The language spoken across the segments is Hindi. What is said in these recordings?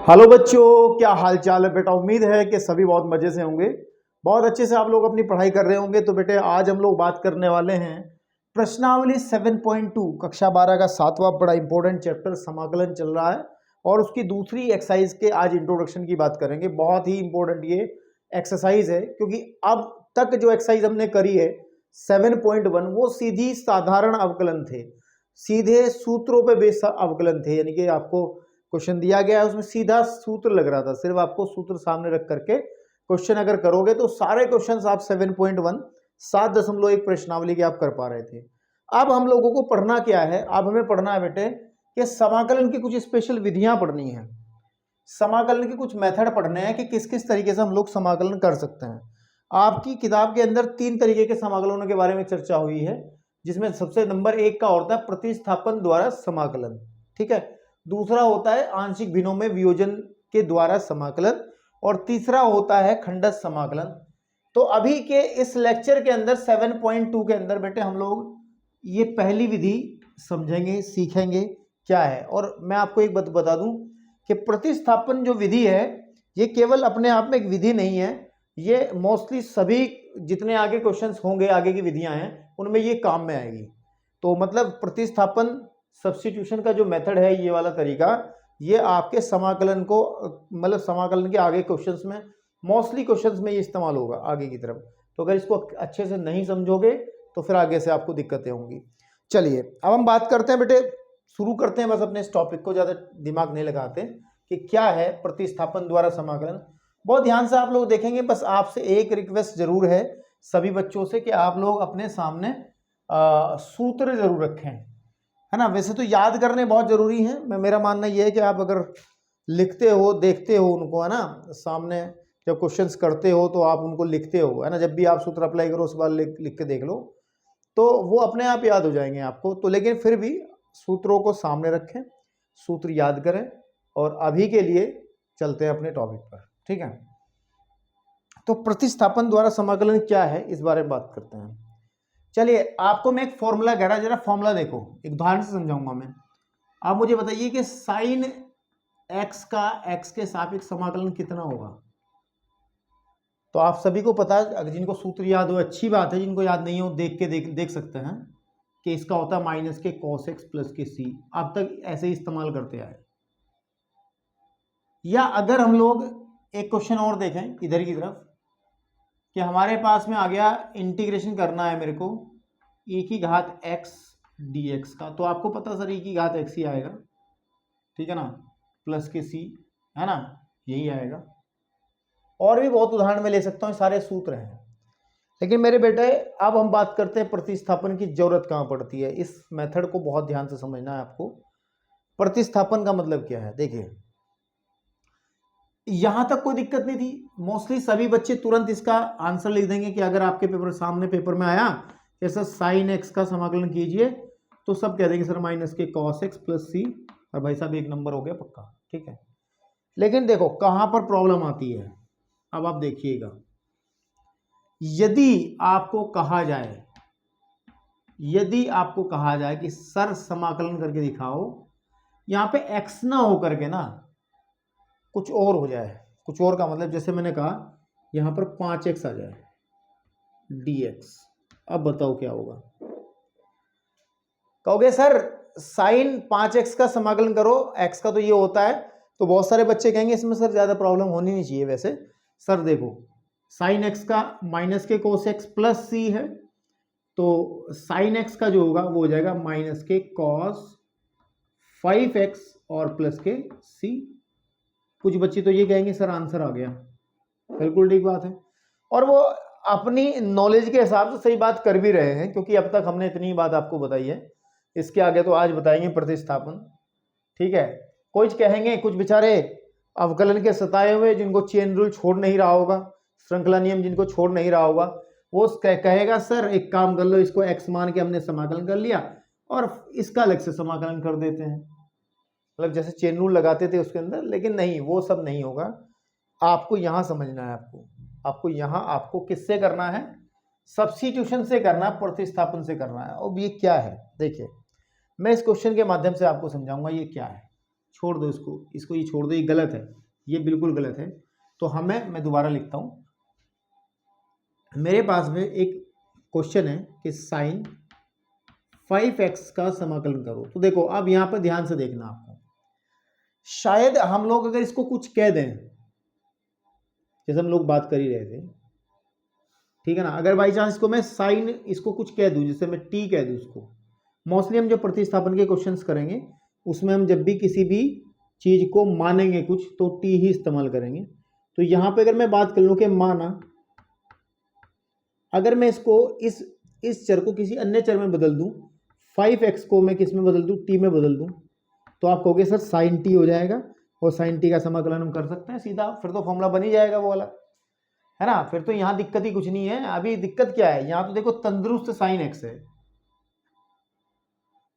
हेलो बच्चों, क्या हाल चाल है बेटा। उम्मीद है कि सभी बहुत मज़े से होंगे, बहुत अच्छे से आप लोग अपनी पढ़ाई कर रहे होंगे। तो बेटे आज हम लोग बात करने वाले हैं प्रश्नावली 7.2 कक्षा 12 का 7वां बड़ा इंपॉर्टेंट चैप्टर समाकलन चल रहा है और उसकी दूसरी एक्सरसाइज के आज इंट्रोडक्शन की बात करेंगे। बहुत ही इंपॉर्टेंट ये एक्सरसाइज है क्योंकि अब तक जो एक्सरसाइज हमने करी है 7.1 वो सीधी साधारण अवकलन थे, सीधे सूत्रों पे बेस्ड अवकलन थे। यानी कि आपको क्वेश्चन दिया गया है उसमें सीधा सूत्र लग रहा था, सिर्फ आपको सूत्र सामने रख करके क्वेश्चन अगर करोगे तो सारे क्वेश्चंस आप 7.1 7.1 प्रश्नावली के आप कर पा रहे थे। अब हम लोगों को पढ़ना क्या है, अब हमें पढ़ना है बेटे कि समाकलन की कुछ स्पेशल विधियां पढ़नी है, समाकलन के कुछ मेथड पढ़ने हैं कि किस किस तरीके से हम लोग समाकलन कर सकते हैं। आपकी किताब के अंदर 3 तरीके के समाकलनों के बारे में चर्चा हुई है, जिसमें सबसे नंबर 1 का होता है प्रतिस्थापन द्वारा समाकलन, ठीक है। दूसरा होता है आंशिक भिन्नों में वियोजन के द्वारा समाकलन और तीसरा होता है खंडस समाकलन। तो अभी के इस लेक्चर के अंदर 7.2 के अंदर बेटे हम लोग ये पहली विधि समझेंगे, सीखेंगे क्या है। और मैं आपको एक बात बता दूं कि प्रतिस्थापन जो विधि है ये केवल अपने आप में एक विधि नहीं है, ये मोस्टली सभी जितने आगे क्वेश्चंस होंगे, आगे की विधियां हैं उनमें ये काम में आएगी। तो मतलब प्रतिस्थापन सब्स्टिट्यूशन का जो मेथड है ये वाला तरीका, ये आपके समाकलन को मतलब समाकलन के आगे क्वेश्चंस में, मोस्टली क्वेश्चंस में ये इस्तेमाल होगा आगे की तरफ। तो अगर इसको अच्छे से नहीं समझोगे तो फिर आगे से आपको दिक्कतें होंगी। चलिए अब हम बात करते हैं बेटे, शुरू करते हैं बस अपने इस टॉपिक को, ज़्यादा दिमाग नहीं लगाते कि क्या है प्रतिस्थापन द्वारा समाकलन। बहुत ध्यान से आप लोग देखेंगे, बस आपसे एक रिक्वेस्ट जरूर है सभी बच्चों से कि आप लोग अपने सामने सूत्र जरूर रखें, है ना। वैसे तो याद करने बहुत जरूरी है, मेरा मानना यह है कि आप अगर लिखते हो, देखते हो उनको, है ना, सामने जब क्वेश्चंस करते हो तो आप उनको लिखते हो, है ना। जब भी आप सूत्र अप्लाई करो उस बार लिख के देख लो तो वो अपने आप याद हो जाएंगे आपको। तो लेकिन फिर भी सूत्रों को सामने रखें, सूत्र याद करें। और अभी के लिए चलते हैं अपने टॉपिक पर, ठीक है। तो प्रतिस्थापन द्वारा समाकलन क्या है इस बारे में बात करते हैं। चलिए आपको मैं एक फॉर्मूला कह रहा, जरा फॉर्मूला देखो, एक उदाहरण से समझाऊंगा मैं। आप मुझे बताइए कि साइन एक्स का एक्स के सापेक्ष समाकलन कितना होगा। तो आप सभी को पता है, अगर जिनको सूत्र याद हो अच्छी बात है, जिनको याद नहीं हो देख के देख सकते हैं कि इसका होता है माइनस के कॉस एक्स प्लस के सी। अब तक ऐसे ही इस्तेमाल करते आए। या अगर हम लोग एक क्वेश्चन और देखें इधर की तरफ कि हमारे पास में आ गया इंटीग्रेशन करना है मेरे को e की घात x dx का, तो आपको पता सर e की घात x ही आएगा, ठीक है ना, प्लस के c, है ना, यही आएगा। और भी बहुत उदाहरण में ले सकता हूँ, सारे सूत्र हैं। लेकिन मेरे बेटे अब हम बात करते हैं प्रतिस्थापन की जरूरत कहाँ पड़ती है। इस मेथड को बहुत ध्यान से समझना है आपको। प्रतिस्थापन का मतलब क्या है, देखिए यहां तक कोई दिक्कत नहीं थी, मोस्टली सभी बच्चे तुरंत इसका आंसर लिख देंगे कि अगर आपके पेपर सामने पेपर में आया कि सर साइन एक्स का समाकलन कीजिए तो सब कह देंगे सर माइनस के कॉस एक्स प्लस सी, और भाई साहब एक नंबर हो गया पक्का, ठीक है। लेकिन देखो कहां पर प्रॉब्लम आती है, अब आप देखिएगा। यदि आपको कहा जाए कि सर समाकलन करके दिखाओ, यहां पे एक्स ना हो करके ना कुछ और हो जाए, कुछ और का मतलब जैसे मैंने कहा यहां पर 5x आ जाए dx, अब बताओ क्या होगा। कहोगे सर साइन 5x का समाकलन करो, x का तो ये होता है। तो बहुत सारे बच्चे कहेंगे इसमें सर ज्यादा प्रॉब्लम होनी नहीं चाहिए। वैसे सर देखो साइन x का माइनस के कोस x प्लस सी है, तो साइन x का जो होगा वो हो जाएगा माइनस के कॉस 5x और प्लस के c। कुछ बच्चे तो ये कहेंगे सर आंसर आ गया, बिल्कुल ठीक बात है। और वो अपनी नॉलेज के हिसाब से सही बात कर भी रहे हैं, क्योंकि अब तक हमने इतनी बात आपको बताई है, इसके आगे तो आज बताएंगे प्रतिस्थापन, ठीक है। कुछ कहेंगे, कुछ बेचारे अवकलन के सताए हुए जिनको चेन रूल छोड़ नहीं रहा होगा, श्रृंखला नियम जिनको छोड़ नहीं रहा होगा, वो कहेगा सर एक काम कर लो, इसको एक्स मान के हमने समाकलन कर लिया और इसका अलग से समाकलन कर देते हैं, मतलब जैसे चेन रूल लगाते थे उसके अंदर। लेकिन नहीं, वो सब नहीं होगा। आपको यहां समझना है, आपको यहां आपको किससे करना है, सब्स्टिट्यूशन से करना है, प्रतिस्थापन से करना है। अब ये क्या है देखिए, मैं इस क्वेश्चन के माध्यम से आपको समझाऊंगा ये क्या है। छोड़ दो इसको, इसको ये छोड़ दो, ये गलत है, ये बिल्कुल गलत है। तो मैं दोबारा लिखता हूँ। मेरे पास में एक क्वेश्चन है कि साइन 5x का समाकलन करो। तो देखो अब यहाँ पर ध्यान से देखना आपको, शायद हम लोग अगर इसको कुछ कह दें, जैसे हम लोग बात कर ही रहे थे, ठीक है ना, अगर बाई चांस इसको मैं साइन इसको कुछ कह दूं, जैसे मैं टी कह दूं इसको, मोस्टली हम जो प्रतिस्थापन के क्वेश्चंस करेंगे उसमें हम जब भी किसी भी चीज को मानेंगे कुछ तो टी ही इस्तेमाल करेंगे। तो यहाँ पे अगर मैं बात कर लूँ कि माना, अगर मैं इसको इस चर को किसी अन्य चर में बदल दूं, 5x को मैं किस में बदल दूं, टी में बदल दूं, तो आप कहोगे सर साइन टी हो जाएगा, और साइन टी का समाकलन हम कर सकते हैं सीधा, फिर तो फॉर्मूला बन ही जाएगा वो वाला, है ना। फिर तो यहाँ दिक्कत ही कुछ नहीं है। अभी दिक्कत क्या है, यहाँ तो देखो तंदुरुस्त साइन एक्स है,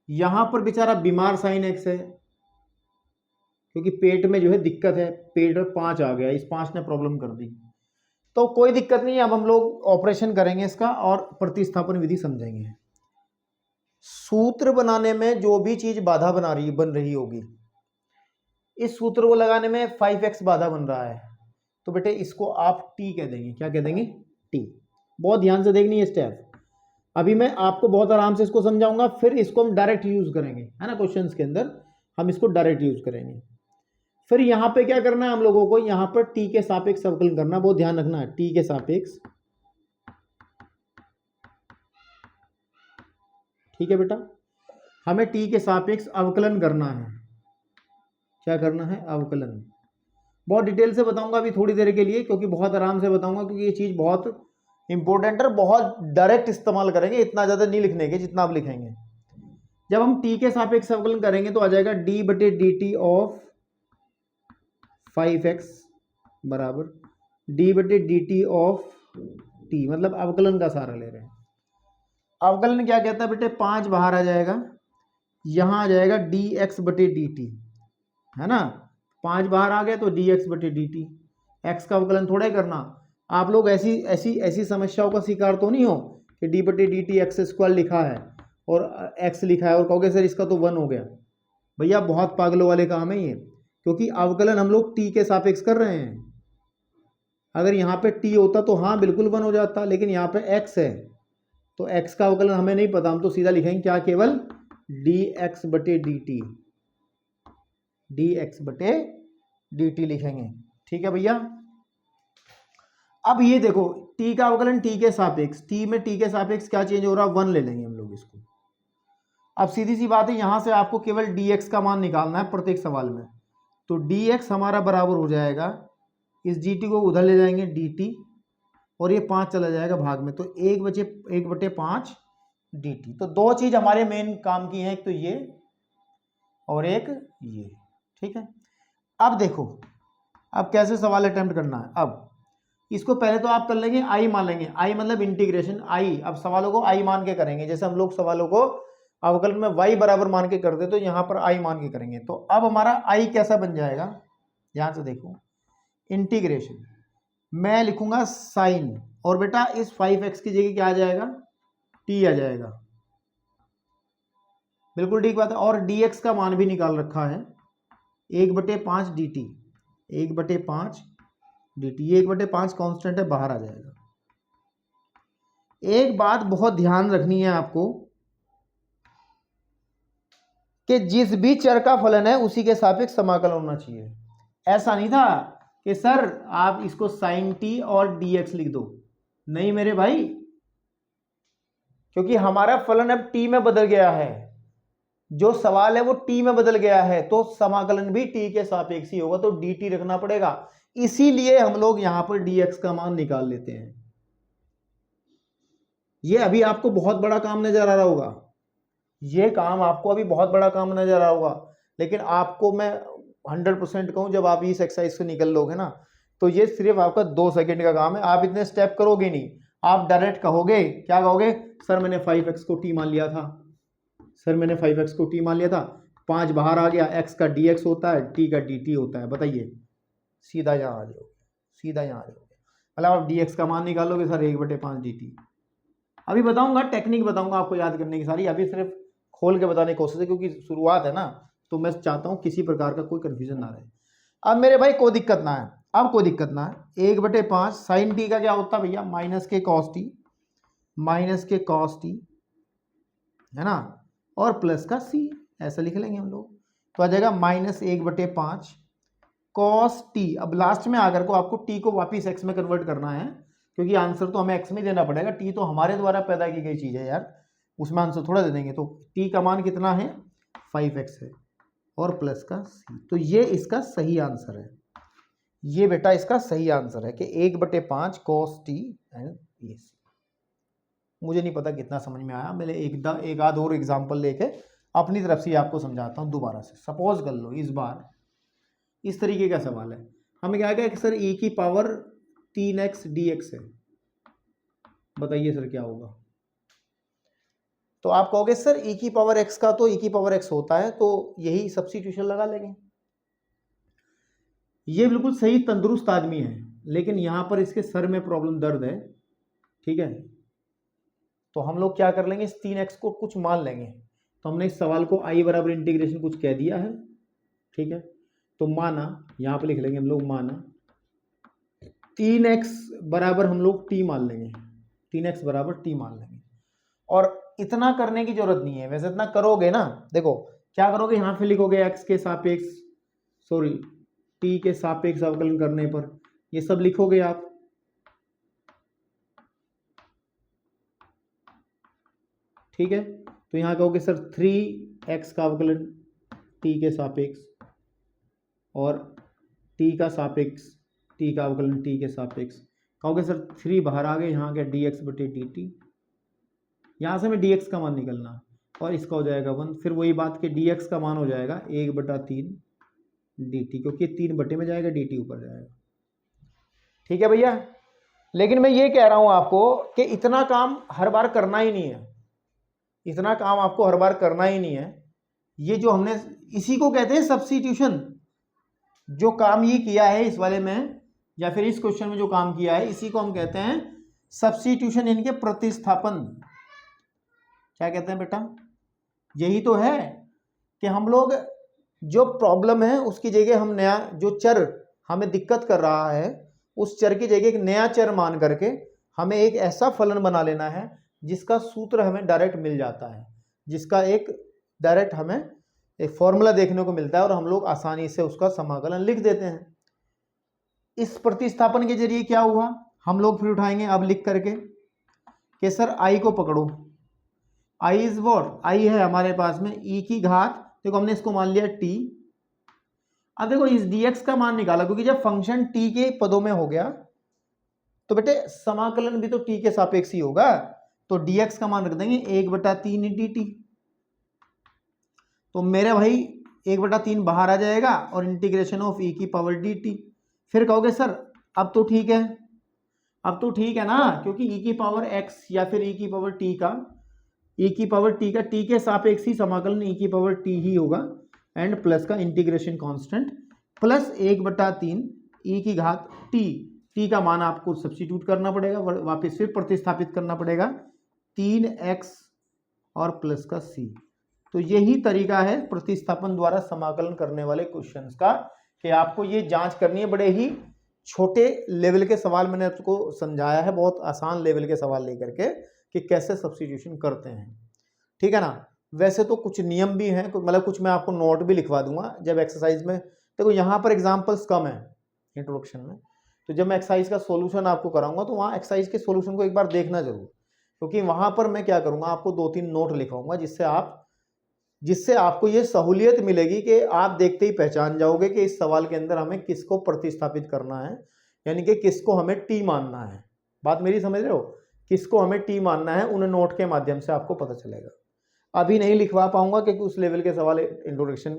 यहाँ पर बेचारा बीमार साइन एक्स है, क्योंकि पेट में जो है दिक्कत है, पेट में 5 आ गया, इस 5 ने प्रॉब्लम कर दी। तो कोई दिक्कत नहीं है, अब हम लोग ऑपरेशन करेंगे इसका और प्रतिस्थापन विधि समझेंगे। सूत्र बनाने में जो भी चीज बाधा बन रही होगी, इस सूत्र को लगाने में 5x बाधा बन रहा है, तो बेटे इसको आप t कह देंगे। क्या कह देंगे, t। बहुत ध्यान से देखनी है स्टेप। अभी मैं आपको बहुत आराम से इसको समझाऊंगा, फिर इसको हम डायरेक्ट यूज करेंगे, है ना, क्वेश्चंस के अंदर हम इसको डायरेक्ट यूज करेंगे। फिर यहाँ पे क्या करना है हम लोगों को, यहाँ पर t के सापेक्ष अवकलन करना, बहुत ध्यान रखना है, t के सापेक्ष, ठीक है बेटा, हमें t के सापेक्ष अवकलन करना है। क्या करना है, अवकलन। बहुत डिटेल से बताऊंगा अभी थोड़ी देर के लिए, क्योंकि बहुत आराम से बताऊंगा, क्योंकि ये चीज बहुत इंपॉर्टेंट है, बहुत डायरेक्ट इस्तेमाल करेंगे, इतना ज्यादा नहीं लिखने के जितना आप लिखेंगे। जब हम t के सापेक्ष अवकलन करेंगे तो आ जाएगा d बटे डी टी ऑफ 5x बराबर d बटे डी टी ऑफ t, मतलब अवकलन का सारा ले रहे हैं। अवकलन क्या कहता है बेटे, 5 बाहर आ जाएगा, यहां आ जाएगा dx बटे dt, है ना, 5 बाहर आ गया तो dx बटे dt। x का अवकलन थोड़ा ही करना। आप लोग ऐसी समस्याओं का शिकार तो नहीं हो कि d बटे dt एक्स स्क्वायर लिखा है और x लिखा है और कहोगे सर इसका तो 1 हो गया। भैया बहुत पागलों वाले काम है ये, क्योंकि अवकलन हम लोग t के सापेक्ष कर रहे हैं। अगर यहाँ पे t होता तो हाँ बिल्कुल 1 हो जाता, लेकिन यहाँ पे x है तो x का अवकलन हमें नहीं पता, हम तो सीधा लिखेंगे क्या, केवल dx बटे dt, dx बटे dt लिखेंगे, ठीक है भैया। अब ये देखो t का अवकलन t के सापेक्ष, t में t के सापेक्ष क्या चेंज हो रहा है, 1 ले लेंगे हम लोग इसको। अब सीधी सी बात है, यहां से आपको केवल dx का मान निकालना है प्रत्येक सवाल में, तो dx हमारा बराबर हो जाएगा, इस dt को उधर ले जाएंगे dt, और ये 5 चला जाएगा भाग में, तो 1 बटे 5 dt। तो दो चीज हमारे मेन काम की है, एक तो ये और एक ये, ठीक है। अब देखो अब कैसे सवाल अटेम्प्ट करना है। अब इसको पहले तो आप कर लेंगे आई मान लेंगे, आई मतलब इंटीग्रेशन आई। अब सवालों को आई मान के करेंगे, जैसे हम लोग सवालों को अवकलन में y बराबर मान के करते तो यहाँ पर आई मान के करेंगे। तो अब हमारा आई कैसा बन जाएगा, ध्यान से देखो, इंटीग्रेशन मैं लिखूंगा साइन, और बेटा इस 5x की जगह क्या आ जाएगा, t आ जाएगा, बिल्कुल ठीक बात है। और dx का मान भी निकाल रखा है, 1/5 dt, 1/5 dt, ये 1/5 कांस्टेंट है, बाहर आ जाएगा। एक बात बहुत ध्यान रखनी है आपको कि जिस भी चर का फलन है उसी के सापेक्ष समाकलन होना चाहिए। ऐसा नहीं था कि सर आप इसको साइन टी और dx लिख दो, नहीं मेरे भाई, क्योंकि हमारा फलन अब t में बदल गया है, जो सवाल है वो t में बदल गया है, तो समाकलन भी t के सापेक्ष ही होगा, तो dt रखना पड़ेगा। इसीलिए हम लोग यहां पर dx का मान निकाल लेते हैं। ये अभी आपको बहुत बड़ा काम नजर आ रहा होगा, ये काम आपको अभी बहुत बड़ा काम नजर आ रहा होगा, लेकिन आपको मैं 100% कहूं, जब आप इस एक्सरसाइज से निकल लोगे ना, तो ये सिर्फ आपका 2 सेकंड का काम है। आप इतने स्टेप करोगे नहीं, आप डायरेक्ट कहोगे, क्या कहोगे, सर मैंने 5x को t मान लिया था, सर मैंने 5x को t मान लिया था, 5 बाहर आ गया, x का dx होता है, t का dt होता है, बताइए, सीधा यहाँ आ जाओगे, सीधा यहाँ आ जाओगे। मतलब आप dx का मान निकालोगे सर 1/5 dt। अभी बताऊंगा टेक्निक, बताऊंगा आपको याद करने की सारी, अभी सिर्फ खोल के बताने की कोशिश है, क्योंकि शुरुआत है ना, तो मैं चाहता हूँ किसी प्रकार का कोई कन्फ्यूजन ना रहे। अब मेरे भाई कोई दिक्कत ना है, अब कोई दिक्कत ना है। 1/5 साइन टी का क्या होता है भैया, माइनस के कॉस टी, माइनस के कॉस टी, है ना, और प्लस का सी, ऐसा लिख लेंगे हम लोग। तो आ जाएगा -1/5 कॉस टी। अब लास्ट में आकर को आपको टी को वापिस एक्स में कन्वर्ट करना है, क्योंकि आंसर तो हमें एक्स में देना पड़ेगा। टी तो हमारे द्वारा पैदा की गई चीज़ है यार, उसमें आंसर थोड़ा दे देंगे। तो टी का मान कितना है, 5x है, और प्लस का सी। तो ये इसका सही आंसर है, ये बेटा इसका सही आंसर है कि 1/5 कॉस टी एंड ये सी। मुझे नहीं पता कितना समझ में आया, मैंने एक आध और एग्जाम्पल लेके अपनी तरफ से आपको समझाता हूँ दोबारा से। सपोज कर लो इस बार इस तरीके का सवाल है, हमें क्या कहा कि सर e की पावर 3x dx है, बताइए सर क्या होगा। तो आप कहोगे सर e की पावर x का तो e की पावर x होता है, तो यही सब्स्टिट्यूशन लगा लेंगे। ये बिल्कुल सही तंदुरुस्त आदमी है, लेकिन यहां पर इसके सर में प्रॉब्लम दर्द है, ठीक है। तो हम लोग क्या कर लेंगे, इस 3x को कुछ मान लेंगे। तो हमने इस सवाल को i बराबर इंटीग्रेशन कुछ कह दिया है, ठीक है। तो माना, यहां पर लिख लेंगे हम लोग, माना 3x बराबर हम लोग t मान लेंगे, 3x बराबर t मान लेंगे। और इतना करने की जरूरत नहीं है, वैसे इतना करोगे ना, देखो क्या करोगे, यहां पे लिखोगे x के सापेक्ष, सॉरी t के सापेक्ष अवकलन करने पर ये सब लिखोगे आप, ठीक है। तो यहां कहोगे सर 3x का अवकलन t के सापेक्ष, और t का सापेक्ष, t का अवकलन t के सापेक्ष। कहोगे सर 3 बाहर आ गए, यहाँ क्या dx/dt, यहाँ से हमें dx का मान निकलना, और इसका हो जाएगा 1। फिर वही बात कि dx का मान हो जाएगा 1/3 dt, क्योंकि 3 बटे में जाएगा, dt ऊपर जाएगा, ठीक है भैया। लेकिन मैं ये कह रहा हूं आपको कि इतना काम हर बार करना ही नहीं है, इतना काम आपको हर बार करना ही नहीं है। ये जो हमने, इसी को कहते हैं सब्स्टिट्यूशन। जो काम ये किया है इस वाले में, या फिर इस क्वेश्चन में जो काम किया है, इसी को हम कहते हैं सब्स्टिट्यूशन, इनके प्रतिस्थापन। क्या कहते हैं बेटा, यही तो है कि हम लोग जो प्रॉब्लम है उसकी जगह हम नया, जो चर हमें दिक्कत कर रहा है, उस चर की जगह एक नया चर मान करके हमें एक ऐसा फलन बना लेना है जिसका सूत्र हमें डायरेक्ट मिल जाता है, जिसका एक डायरेक्ट हमें एक फॉर्मूला देखने को मिलता है, और हम लोग आसानी से उसका समाकलन लिख देते हैं। इस प्रतिस्थापन के जरिए क्या हुआ, हम लोग फिर उठाएंगे अब लिख करके कि सर i को पकड़ो, i इज व्हाट, i है हमारे पास में e की घात, देखो हमने इसको मान लिया t। अब देखो इस dx का मान निकाला, क्योंकि जब फंक्शन t के पदों में हो गया तो बेटे समाकलन भी तो t के सापेक्ष ही होगा। तो dx का मान रख देंगे 1/3 dt। तो मेरे भाई 1/3 बाहर आ जाएगा, और इंटीग्रेशन ऑफ e की पावर dt। फिर कहोगे सर अब तो ठीक है, अब तो ठीक है ना, क्योंकि e की पावर x या फिर e की पावर t का, t के सापेक्ष ही समाकलन e की पावर t ही होगा, एंड प्लस का इंटीग्रेशन कांस्टेंट प्लस 1/3 e की घात t का मान आपको सब्स्टिट्यूट करना पड़ेगा, वापस फिर प्रतिस्थापित करना पड़ेगा 3x और प्लस का c। तो यही तरीका है प्रतिस्थापन द्वारा समाकलन करने वाले क्वेश्चंस का, कि आपको ये जांच करनी है। बड़े ही छोटे लेवल के सवाल मैंने आपको समझाया है, बहुत आसान लेवल के सवाल लेकर के कि कैसे सब्स्टिट्यूशन करते हैं, ठीक है ना। वैसे तो कुछ नियम भी हैं, मतलब कुछ मैं आपको नोट भी लिखवा दूंगा जब एक्सरसाइज में। देखो यहाँ पर एग्जाम्पल्स कम है इंट्रोडक्शन में, तो जब मैं एक्सरसाइज का सोल्यूशन आपको कराऊंगा तो वहाँ एक्सरसाइज के सोल्यूशन को एक बार देखना जरूर, क्योंकि वहाँ पर मैं क्या करूँगा, आपको 2-3 नोट लिखवाऊंगा, जिससे आपको ये सहूलियत मिलेगी कि आप देखते ही पहचान जाओगे कि इस सवाल के अंदर हमें किसको प्रतिस्थापित करना है, यानी कि किसको हमें टी मानना है। बात मेरी समझ रहे हो, किसको हमें टी मानना है, उन्हें नोट के माध्यम से आपको पता चलेगा। अभी नहीं लिखवा पाऊंगा क्योंकि उस लेवल के सवाल इंट्रोडक्शन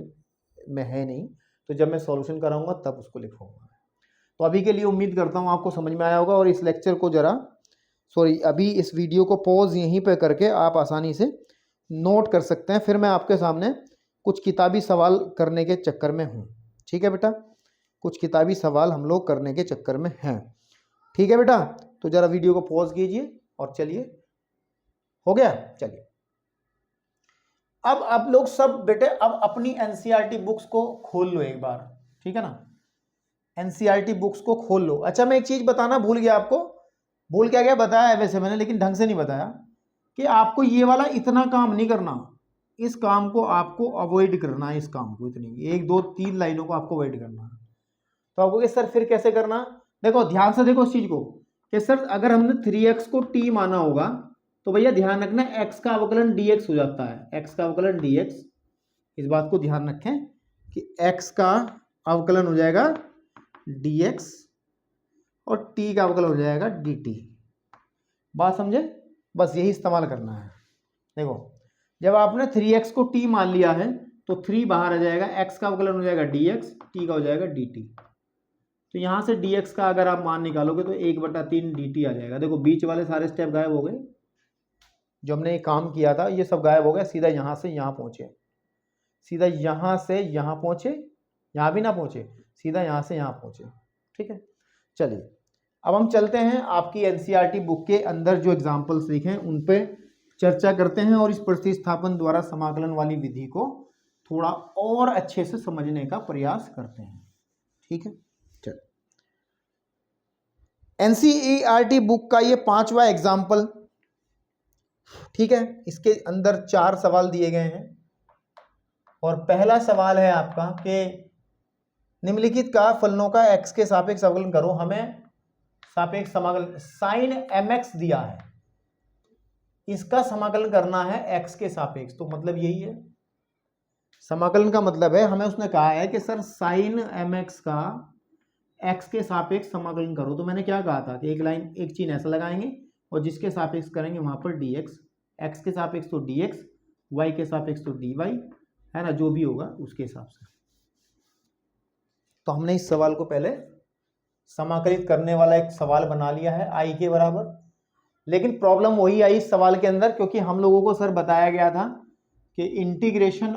में है नहीं, तो जब मैं सॉल्यूशन कराऊंगा तब उसको लिखवाऊंगा। तो अभी के लिए उम्मीद करता हूँ आपको समझ में आया होगा, और इस लेक्चर को अभी इस वीडियो को पॉज यहीं पर करके आप आसानी से नोट कर सकते हैं। फिर मैं आपके सामने कुछ किताबी सवाल करने के चक्कर में हूँ, ठीक है बेटा, कुछ किताबी सवाल हम लोग करने के चक्कर में हैं, ठीक है बेटा। तो जरा वीडियो को पॉज कीजिए और चलिए, हो गया, चलिए अब आप लोग सब बेटे अब अपनी एनसीईआरटी बुक्स को खोल लो एक बार, ठीक है ना, एनसीईआरटी बुक्स को खोल लो। अच्छा मैं एक चीज बताना भूल गया आपको, भूल क्या गया बताया है वैसे मैंने, लेकिन ढंग से नहीं बताया कि आपको ये वाला इतना काम नहीं करना, इस काम को आपको अवॉइड करना है, इस काम को इतनी 1 2 3 लाइनों को आपको अवॉइड करना है। तो आपको कि सर फिर कैसे करना, देखो ध्यान से देखो इस चीज को कि सर अगर हमने 3x को t माना होगा तो भैया ध्यान रखना x का अवकलन dx हो जाता है, x का अवकलन dx, इस बात को ध्यान रखें कि x का अवकलन हो जाएगा dx और t का अवकलन हो जाएगा dt। बात समझे, बस यही इस्तेमाल करना है। देखो जब आपने 3x को t मान लिया है तो 3 बाहर आ जाएगा, x का अवकलन हो जाएगा dx, t का हो जाएगा dt। तो यहां से dx का अगर आप मान निकालोगे तो 1/3 dt आ जाएगा। देखो बीच वाले सारे स्टेप गायब हो गए, जो हमने ये काम किया था ये सब गायब हो गया, सीधा यहां से यहां पहुंचे, सीधा यहां से यहां पहुंचे, यहां भी ना पहुंचे, सीधा यहां से यहां पहुंचे, ठीक है। चलिए अब हम चलते हैं आपकी एनसीईआरटी बुक के अंदर जो एग्जाम्पल्स लिखे हैं उन पे चर्चा करते हैं और इस प्रतिस्थापन द्वारा समाकलन वाली विधि को थोड़ा और अच्छे से समझने का प्रयास करते हैं, ठीक है। चल एनसीईआरटी बुक का ये 5वां एग्जाम्पल, ठीक है, इसके अंदर 4 सवाल दिए गए हैं और पहला सवाल है आपका कि निम्नलिखित का फलनों का x के सापेक्ष अवकलन करो। हमें सापेक्ष समाकलन साइन mx दिया है, इसका समाकलन करना है x के सापेक्ष, तो मतलब यही है समाकलन का मतलब है। हमें उसने कहा है कि सर साइन mx का x के सापेक्ष समाकलन करो, तो मैंने क्या कहा था कि एक लाइन एक चिन्ह ऐसा लगाएंगे और जिसके सापेक्ष करेंगे वहां पर dx, x के सापेक्ष तो dx, y के सापेक्ष तो dy है ना, जो भी होगा उसके हिसाब से। तो हमने इस सवाल को पहले समाकलित करने वाला एक सवाल बना लिया है i के बराबर, लेकिन प्रॉब्लम वही आई इस सवाल के अंदर, क्योंकि हम लोगों को सर बताया गया था कि इंटीग्रेशन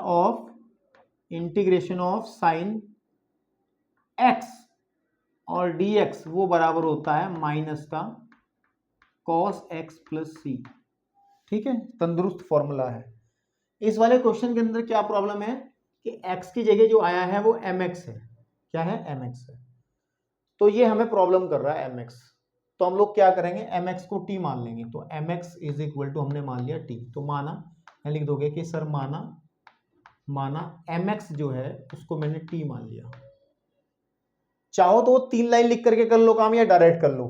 ऑफ साइन x और dx वो बराबर होता है माइनस का cos x प्लस सी, ठीक है, तंदुरुस्त फॉर्मूला है। इस वाले क्वेश्चन के अंदर क्या प्रॉब्लम है कि x की जगह जो आया है वो mx है, क्या है mx है, तो ये हमें प्रॉब्लम कर रहा है mx। तो हम लोग क्या करेंगे mx को t मान लेंगे, तो mx इज इक्वल टू हमने मान लिया t, तो माना लिख दोगे कि सर माना mx जो है उसको मैंने t मान लिया। चाहो तो 3 लाइन लिख करके कर लो काम या डायरेक्ट कर लो।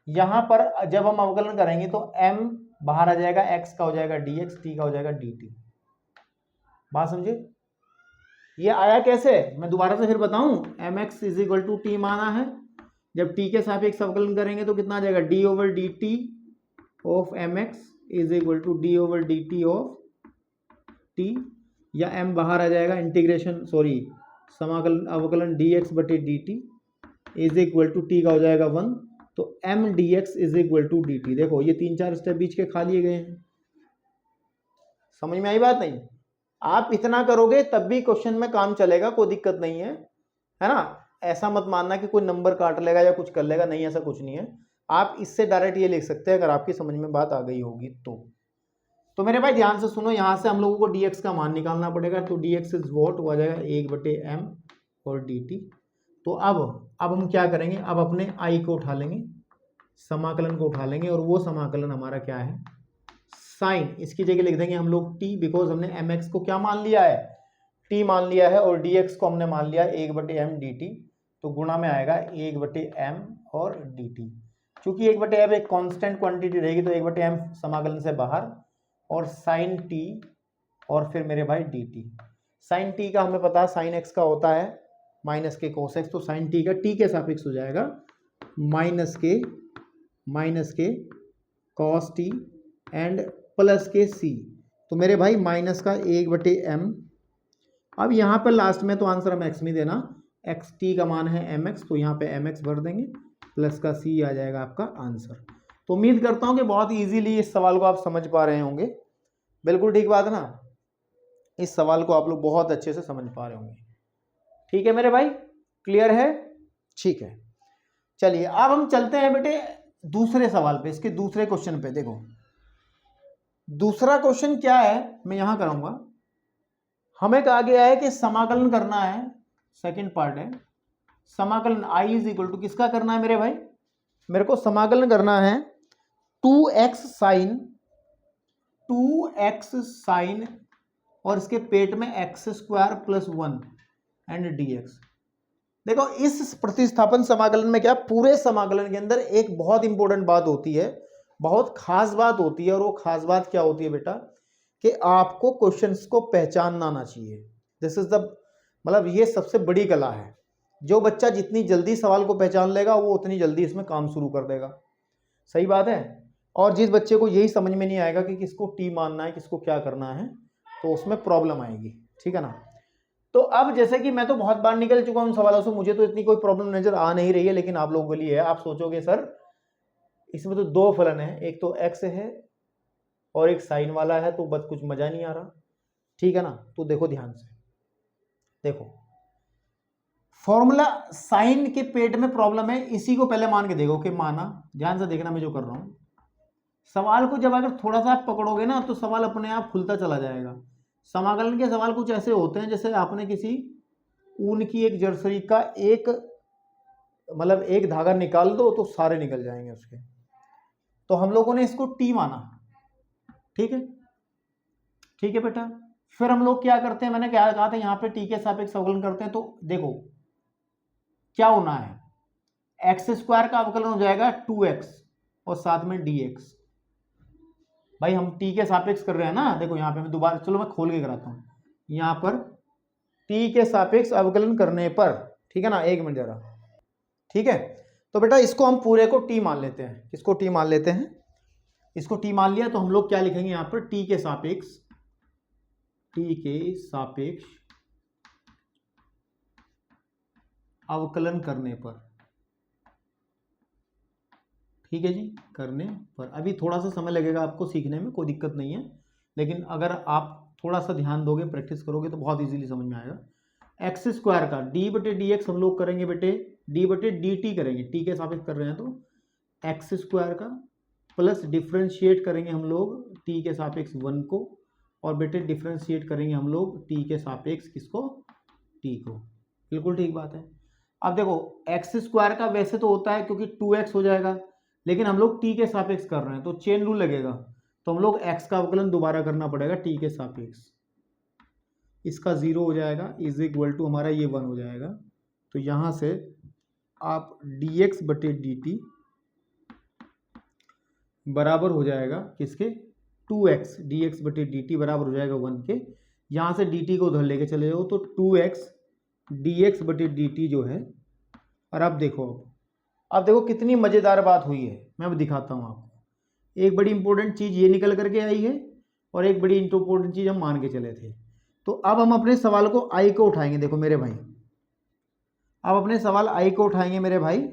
यहां पर जब हम अवकलन करेंगे तो m बाहर आ जाएगा, x का हो जाएगा dx, t का हो जाएगा dt। बात समझे, ये आया कैसे, मैं दोबारा से फिर बताऊं, mx is equal to t माना है, जब t के सापेक्ष अवकलन करेंगे तो कितना आ जाएगा d over dt of mx is equal to d over dt of t, या m बाहर आ जाएगा, इंटीग्रेशन समाकलन अवकलन dx बटे dt is equal to t का हो जाएगा 1, तो m dx is equal to dt। देखो ये 3-4 स्टेप बीच के खा लिए गए हैं, समझ में आई बात नहीं, आप इतना करोगे तब भी क्वेश्चन में काम चलेगा, कोई दिक्कत नहीं है ना। ऐसा मत मानना कि कोई नंबर काट लेगा या कुछ कर लेगा, नहीं ऐसा कुछ नहीं है। आप इससे डायरेक्ट ये लिख सकते हैं अगर आपकी समझ में बात आ गई होगी तो मेरे भाई ध्यान से सुनो, यहां से हम लोगों को dx का मान निकालना पड़ेगा, तो dx इज वॉट हो जाएगा 1/m और dt। तो अब हम क्या करेंगे, अब अपने i को उठा लेंगे, समाकलन को उठा लेंगे, और वो समाकलन हमारा क्या है साइन, इसकी जगह लिख देंगे हम लोग t, बिकॉज हमने mx को क्या मान लिया है t मान लिया है, और dx को हमने मान लिया 1/m dt, तो गुणा में आएगा 1/m और dt। चूंकि 1/m एक कांस्टेंट क्वांटिटी रहेगी तो 1/m समाकलन से बाहर, और साइन t और फिर मेरे भाई dt। साइन t का हमें पता है साइन x का होता है माइनस के कोस x, तो साइन t का t के सापेक्ष हो जाएगा माइनस के कॉस t एंड प्लस के c, तो मेरे भाई माइनस का 1/m। अब यहाँ पर लास्ट में तो आंसर हम x में देना, x t का मान है mx, तो यहाँ पे mx भर देंगे, प्लस का c आ जाएगा आपका आंसर। तो उम्मीद करता हूँ कि बहुत इजीली इस सवाल को आप समझ पा रहे होंगे, बिल्कुल ठीक बात है ना, इस सवाल को आप लोग बहुत अच्छे से समझ पा रहे होंगे, ठीक है मेरे भाई, क्लियर है, ठीक है। चलिए अब हम चलते हैं बेटे दूसरे सवाल पे, इसके दूसरे क्वेश्चन पे। देखो दूसरा क्वेश्चन क्या है, मैं यहां करूंगा हमें कहा गया है कि समाकलन करना है, सेकंड पार्ट है समाकलन i इज इक्वल टू किसका करना है मेरे भाई, मेरे को समाकलन करना है 2x साइन और इसके पेट में x square plus 1 and dx। देखो इस प्रतिस्थापन समाकलन में क्या, पूरे समाकलन के अंदर एक बहुत इंपॉर्टेंट बात होती है, बहुत खास बात होती है, और वो खास बात क्या होती है बेटा कि आपको क्वेश्चंस को पहचानना आना चाहिए। दिस इज द मतलब ये सबसे बड़ी कला है। जो बच्चा जितनी जल्दी सवाल को पहचान लेगा वो उतनी जल्दी इसमें काम शुरू कर देगा। सही बात है। और जिस बच्चे को यही समझ में नहीं आएगा कि किसको टी मानना है, किसको क्या करना है, तो उसमें प्रॉब्लम आएगी। ठीक है ना। तो अब जैसे कि मैं तो बहुत बार निकल चुका हूं सवालों से, मुझे तो इतनी कोई प्रॉब्लम नजर आ नहीं रही है, लेकिन आप लोगों के लिए है। आप सोचोगे सर इसमें तो दो फलन है, एक तो एक्स है और एक साइन वाला है, तो बस कुछ मजा नहीं आ रहा। ठीक है ना। तो देखो ध्यान से, देखो फॉर्मूला साइन के पेट में प्रॉब्लम है, इसी को पहले मान के देखो कि माना, ध्यान से देखना मैं जो कर रहा हूं। सवाल को जब अगर थोड़ा सा आप पकड़ोगे ना तो सवाल अपने आप खुलता चला जाएगा। समाकलन के सवाल कुछ ऐसे होते हैं जैसे आपने किसी ऊन की एक जर्सरी का एक मतलब एक धागा निकाल दो तो सारे निकल जाएंगे उसके। तो हम लोगों ने इसको टी माना। ठीक है, ठीक है बेटा। फिर हम लोग क्या करते हैं, मैंने क्या कहा था, यहाँ पे टी के सापेक्ष अवकलन करते हैं। तो देखो क्या होना है, एक्स स्क्वायर का अवकलन हो जाएगा 2x और साथ में dx। भाई हम टी के सापेक्ष कर रहे हैं ना, देखो यहाँ पे मैं दोबारा, चलो मैं खोल के कराता हूँ। यहाँ पर टी के सापेक्ष अवकलन करने पर, ठीक है ना, एक मिनट जरा, ठीक है। तो बेटा इसको हम पूरे को टी मान लेते हैं। इसको टी मान लेते हैं, इसको टी मान लिया तो हम लोग क्या लिखेंगे यहाँ पर, टी के सापेक्ष अवकलन करने पर। ठीक है जी, करने पर। अभी थोड़ा सा समय लगेगा आपको सीखने में, कोई दिक्कत नहीं है, लेकिन अगर आप थोड़ा सा ध्यान दोगे, प्रैक्टिस करोगे तो बहुत इजीली समझ में आएगा। एक्स स्क्वायर का डी बटे डी एक्स हम लोग करेंगे बेटे डी बटे डी टी करेंगे, टी के सापेक्ष कर रहे हैं तो एक्स स्क्वायर का प्लस डिफ्रेंशिएट करेंगे हम लोग टी के सापेक्ष 1 को, और बेटे डिफ्रेंशिएट करेंगे हम लोग टी के सापेक्ष किसको, टी को। बिल्कुल ठीक बात है। अब देखो एक्स स्क्वायर का वैसे तो होता है क्योंकि 2x हो जाएगा, लेकिन हम लोग टी के सापेक्ष कर रहे हैं तो चेन रूल लगेगा, तो हम लोग x का अवकलन दोबारा करना पड़ेगा टी के सापेक्ष। इसका 0 हो जाएगा इज इक्वल टू हमारा ये 1 हो जाएगा। तो यहां से आप dx बटे dt बराबर हो जाएगा किसके, 2x dx बटे dt बराबर हो जाएगा 1 के। यहां से dt को उधर लेके चले जाओ तो 2x dx बटे dt जो है। और अब देखो, अब देखो कितनी मजेदार बात हुई है, मैं अब दिखाता हूं आपको। एक बड़ी इंपॉर्टेंट चीज ये निकल करके आई है और एक बड़ी इंपॉर्टेंट चीज हम मान के चले थे। तो अब हम अपने सवाल को आई को उठाएंगे। देखो मेरे भाई, अब अपने सवाल आई को उठाएंगे मेरे भाई।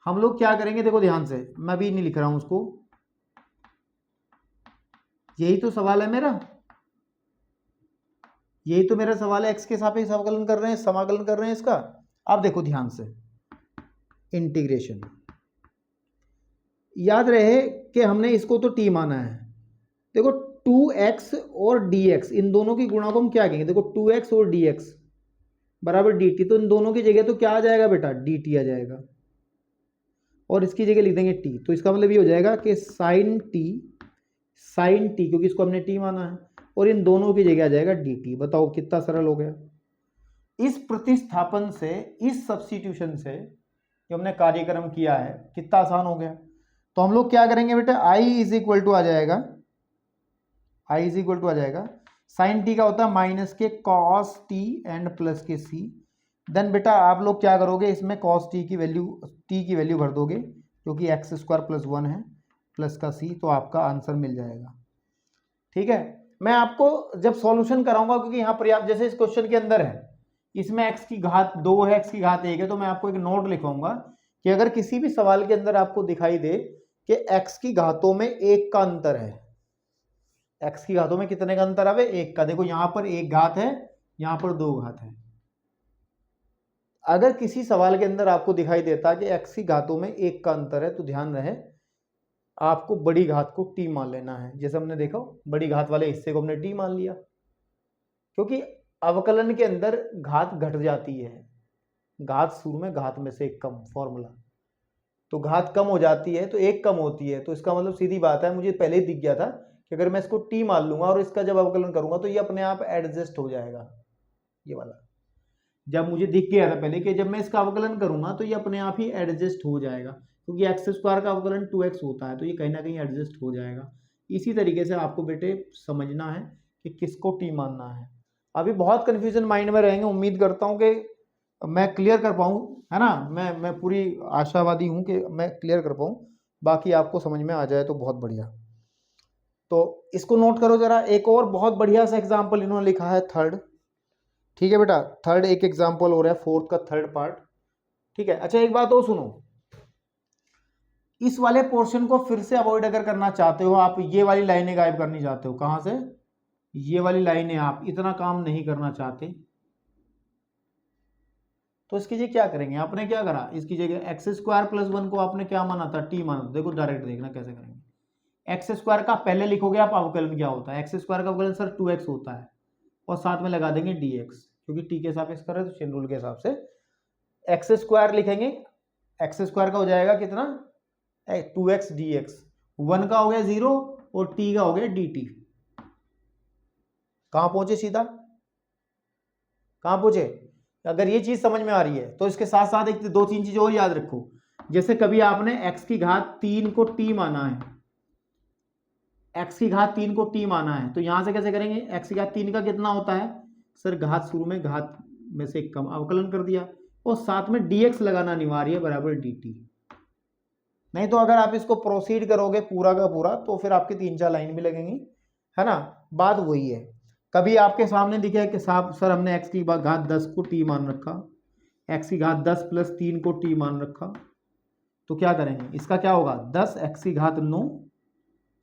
हम लोग क्या करेंगे, देखो ध्यान से, मैं भी नहीं लिख रहा हूं उसको, यही तो सवाल है मेरा, यही तो मेरा सवाल है। एक्स के सापेक्ष अवकलन कर रहे हैं, समाकलन कर रहे हैं इसका। अब देखो ध्यान से, इंटीग्रेशन, याद रहे कि हमने इसको तो टी माना है। देखो 2x और dx इन दोनों की गुणा को हम क्या कहेंगे, देखो 2x और dx बराबर dt, तो इन दोनों की जगह तो क्या आ जाएगा बेटा, dt आ जाएगा, और इसकी जगह लिख देंगे t। तो इसका मतलब ये हो जाएगा कि sin t, क्योंकि इसको हमने t माना है, और इन दोनों की जगह आ जाएगा dt। बताओ कितना सरल हो गया। इस प्रतिस्थापन से, इस सब्स्टिट्यूशन से जो हमने कार्यक्रम किया है कितना आसान हो गया। तो हम लोग क्या करेंगे बेटा, i इज इक्वल टू आ जाएगा, i इज इक्वल टू आ जाएगा साइन टी का होता है माइनस के कॉस टी एंड प्लस के सी। देन बेटा आप लोग क्या करोगे, इसमें कॉस टी की वैल्यू भर दोगे क्योंकि एक्स स्क्वायर प्लस 1 है, प्लस का सी, तो आपका आंसर मिल जाएगा। ठीक है, मैं आपको जब सॉल्यूशन कराऊंगा, क्योंकि यहाँ पर्याप्त, जैसे इस क्वेश्चन के अंदर है, इसमें x की घात 2 है, x की घात 1 है, तो मैं आपको एक नोट लिखवाऊंगा कि अगर किसी भी सवाल के अंदर आपको दिखाई दे कि x की घातों में 1 का अंतर है, x की घातों में कितने का अंतर आवे, 1 का। देखो यहाँ पर 1 घात है, यहाँ पर 2 घात है। अगर किसी सवाल के अंदर आपको दिखाई देता है कि x की घातों में 1 का अंतर है, तो ध्यान रहे आपको बड़ी घात को t मान लेना है। जैसे हमने देखा बड़ी घात वाले हिस्से को हमने t मान लिया। क्योंकि अवकलन के अंदर घात घट जाती है, घात शुरू में घात में से एक कम फॉर्मूला, तो घात कम हो जाती है तो एक कम होती है, तो इसका मतलब सीधी बात है, मुझे पहले ही दिख गया था कि अगर मैं इसको टी मान लूंगा और इसका जब अवकलन करूंगा तो ये अपने आप एडजस्ट हो जाएगा। ये वाला जब मुझे दिख गया था पहले कि जब मैं इसका अवकलन करूंगा तो ये अपने आप ही एडजस्ट हो जाएगा, क्योंकि एक्स स्क्वायर का अवकलन 2x होता है, तो ये कहीं ना कहीं एडजस्ट हो जाएगा। इसी तरीके से आपको बेटे समझना है कि किसको टी मानना है। अभी बहुत कन्फ्यूजन माइंड में रहेंगे, उम्मीद करता हूँ कि मैं क्लियर कर पाऊँ, है ना। मैं पूरी आशावादी हूँ कि मैं क्लियर कर पाऊँ, बाकी आपको समझ में आ जाए तो बहुत बढ़िया। तो इसको नोट करो जरा। एक और बहुत बढ़िया सा एग्जाम्पल इन्होंने लिखा है थर्ड, ठीक है बेटा, थर्ड एक एग्जाम्पल हो रहा है, फोर्थ का थर्ड पार्ट, ठीक है। अच्छा एक बात और सुनो, इस वाले पोर्शन को फिर से अवॉइड अगर करना चाहते हो आप, ये वाली लाइनें गायब करनी चाहते हो, कहां से, ये वाली लाइनें, आप इतना काम नहीं करना चाहते तो इसकी जगह क्या करेंगे, आपने क्या करा, इसकी जगह एक्स स्क्वायर प्लस 1 को आपने क्या माना था, टी माना था। देखो डायरेक्ट देखना कैसे करेंगे। एक्स स्क्वायर का पहले लिखोगे आप अवकलन क्या होता है, एक्स स्क्वायर का अवकलन सर 2x होता है, और साथ में लगा देंगे dx, क्योंकि टी के सापेक्ष कर रहे हैं तो चेन रूल के हिसाब से एक्स स्क्वायर लिखेंगे। एक्स स्क्वायर का हो जाएगा कितना, 2x dx, 1 का हो गया 0 और t का हो गया dt। कहां पहुंचे, सीधा कहां पहुंचे। अगर ये चीज समझ में आ रही है तो इसके साथ साथ एक दो तीन चीजें और याद रखो। जैसे कभी आपने x की घात 3 को t माना है, x की घात 3 को t माना है, तो यहां से कैसे करेंगे, x की घात 3 का कितना होता है सर, घात शुरू में घात में से एक कम, अवकलन कर दिया और साथ में dx लगाना अनिवार्य है बराबर dt। नहीं तो अगर आप इसको प्रोसीड करोगे पूरा का पूरा तो फिर आपकी 3-4 लाइन भी लगेंगी, है ना। बात वही है, कभी आपके सामने दिखे कि साहब सर हमने x की घात 10 को t मान रखा, x की घात 10 प्लस 3 को t मान रखा, तो क्या करेंगे, इसका क्या होगा 10 x की घात 9,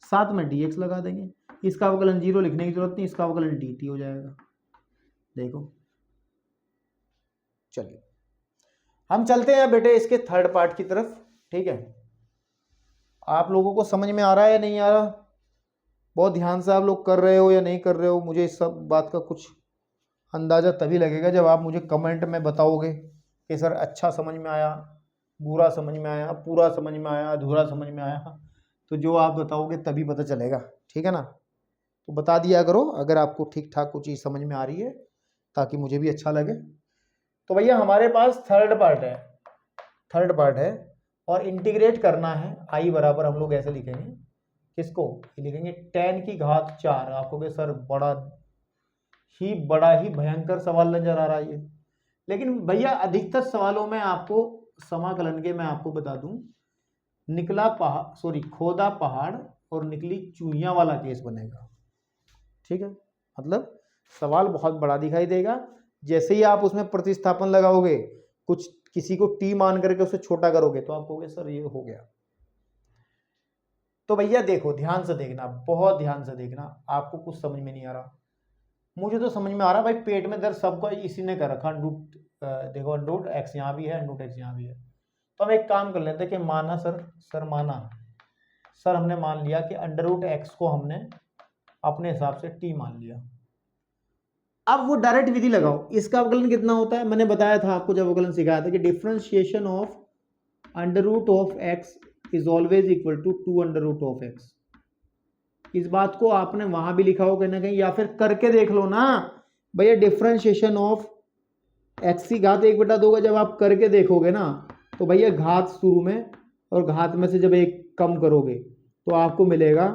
साथ में dx लगा देंगे, इसका अवकलन 0 लिखने की जरूरत नहीं, इसका अवकलन dt हो जाएगा। देखो चलिए हम चलते हैं बेटे इसके थर्ड पार्ट की तरफ, ठीक है। आप लोगों को समझ में आ रहा है या नहीं आ रहा, बहुत ध्यान से आप लोग कर रहे हो या नहीं कर रहे हो, मुझे इस सब बात का कुछ अंदाजा तभी लगेगा जब आप मुझे कमेंट में बताओगे कि सर अच्छा समझ में आया, बुरा समझ में आया, पूरा समझ में आया, अधूरा समझ में आया, तो जो आप बताओगे तभी पता चलेगा, ठीक है ना। तो बता दिया करो अगर आपको ठीक ठाक कुछ चीज़ समझ में आ रही है, ताकि मुझे भी अच्छा लगे। तो भैया हमारे पास थर्ड पार्ट है और इंटीग्रेट करना है, आई बराबर हम लोग ऐसे लिखेंगे, किसको, लिखेंगे tan की घात 4। आपको कि सर बड़ा ही भयंकर सवाल नजर आ रहा है ये, लेकिन भैया अधिकतर सवालों में आपको समाकलन के, मैं आपको बता दूं, खोदा पहाड़ और निकली चूहिया वाला केस बनेगा, ठीक है। मतलब सवाल बहुत बड़ा दिखाई देगा, जैसे ही आप उसमें प्रतिस्थापन लगाओगे, कुछ किसी को टी मान करके उसे छोटा करोगे तो आप कहोगे सर ये हो गया। तो भैया देखो ध्यान से देखना, बहुत ध्यान से देखना, आपको कुछ समझ में नहीं आ रहा, मुझे तो समझ में आ रहा भाई, पेट में दर्द सबको इसी ने कर रखा, देखो अंडरूट एक्स यहाँ भी है, अंडरूट एक्स यहाँ भी है। तो हम एक काम कर लेते हैं कि माना सर हमने मान लिया कि अंडरूट एक्स को हमने अपने हिसाब से टी मान लिया। अब वो डायरेक्ट विधि लगाओ, इसका अवकलन कितना होता है, मैंने बताया था आपको जब अवकलन सिखाया था कि differentiation of under root of x is always equal to 2 under root of x. इस बात को आपने वहां भी लिखा हो कहीं ना कहीं, या फिर करके देख लो ना भैया, डिफरेंशिएशन ऑफ एक्स की घात 1/2 का जब आप करके देखोगे ना, तो भैया घात शुरू में और घात में से जब एक कम करोगे तो आपको मिलेगा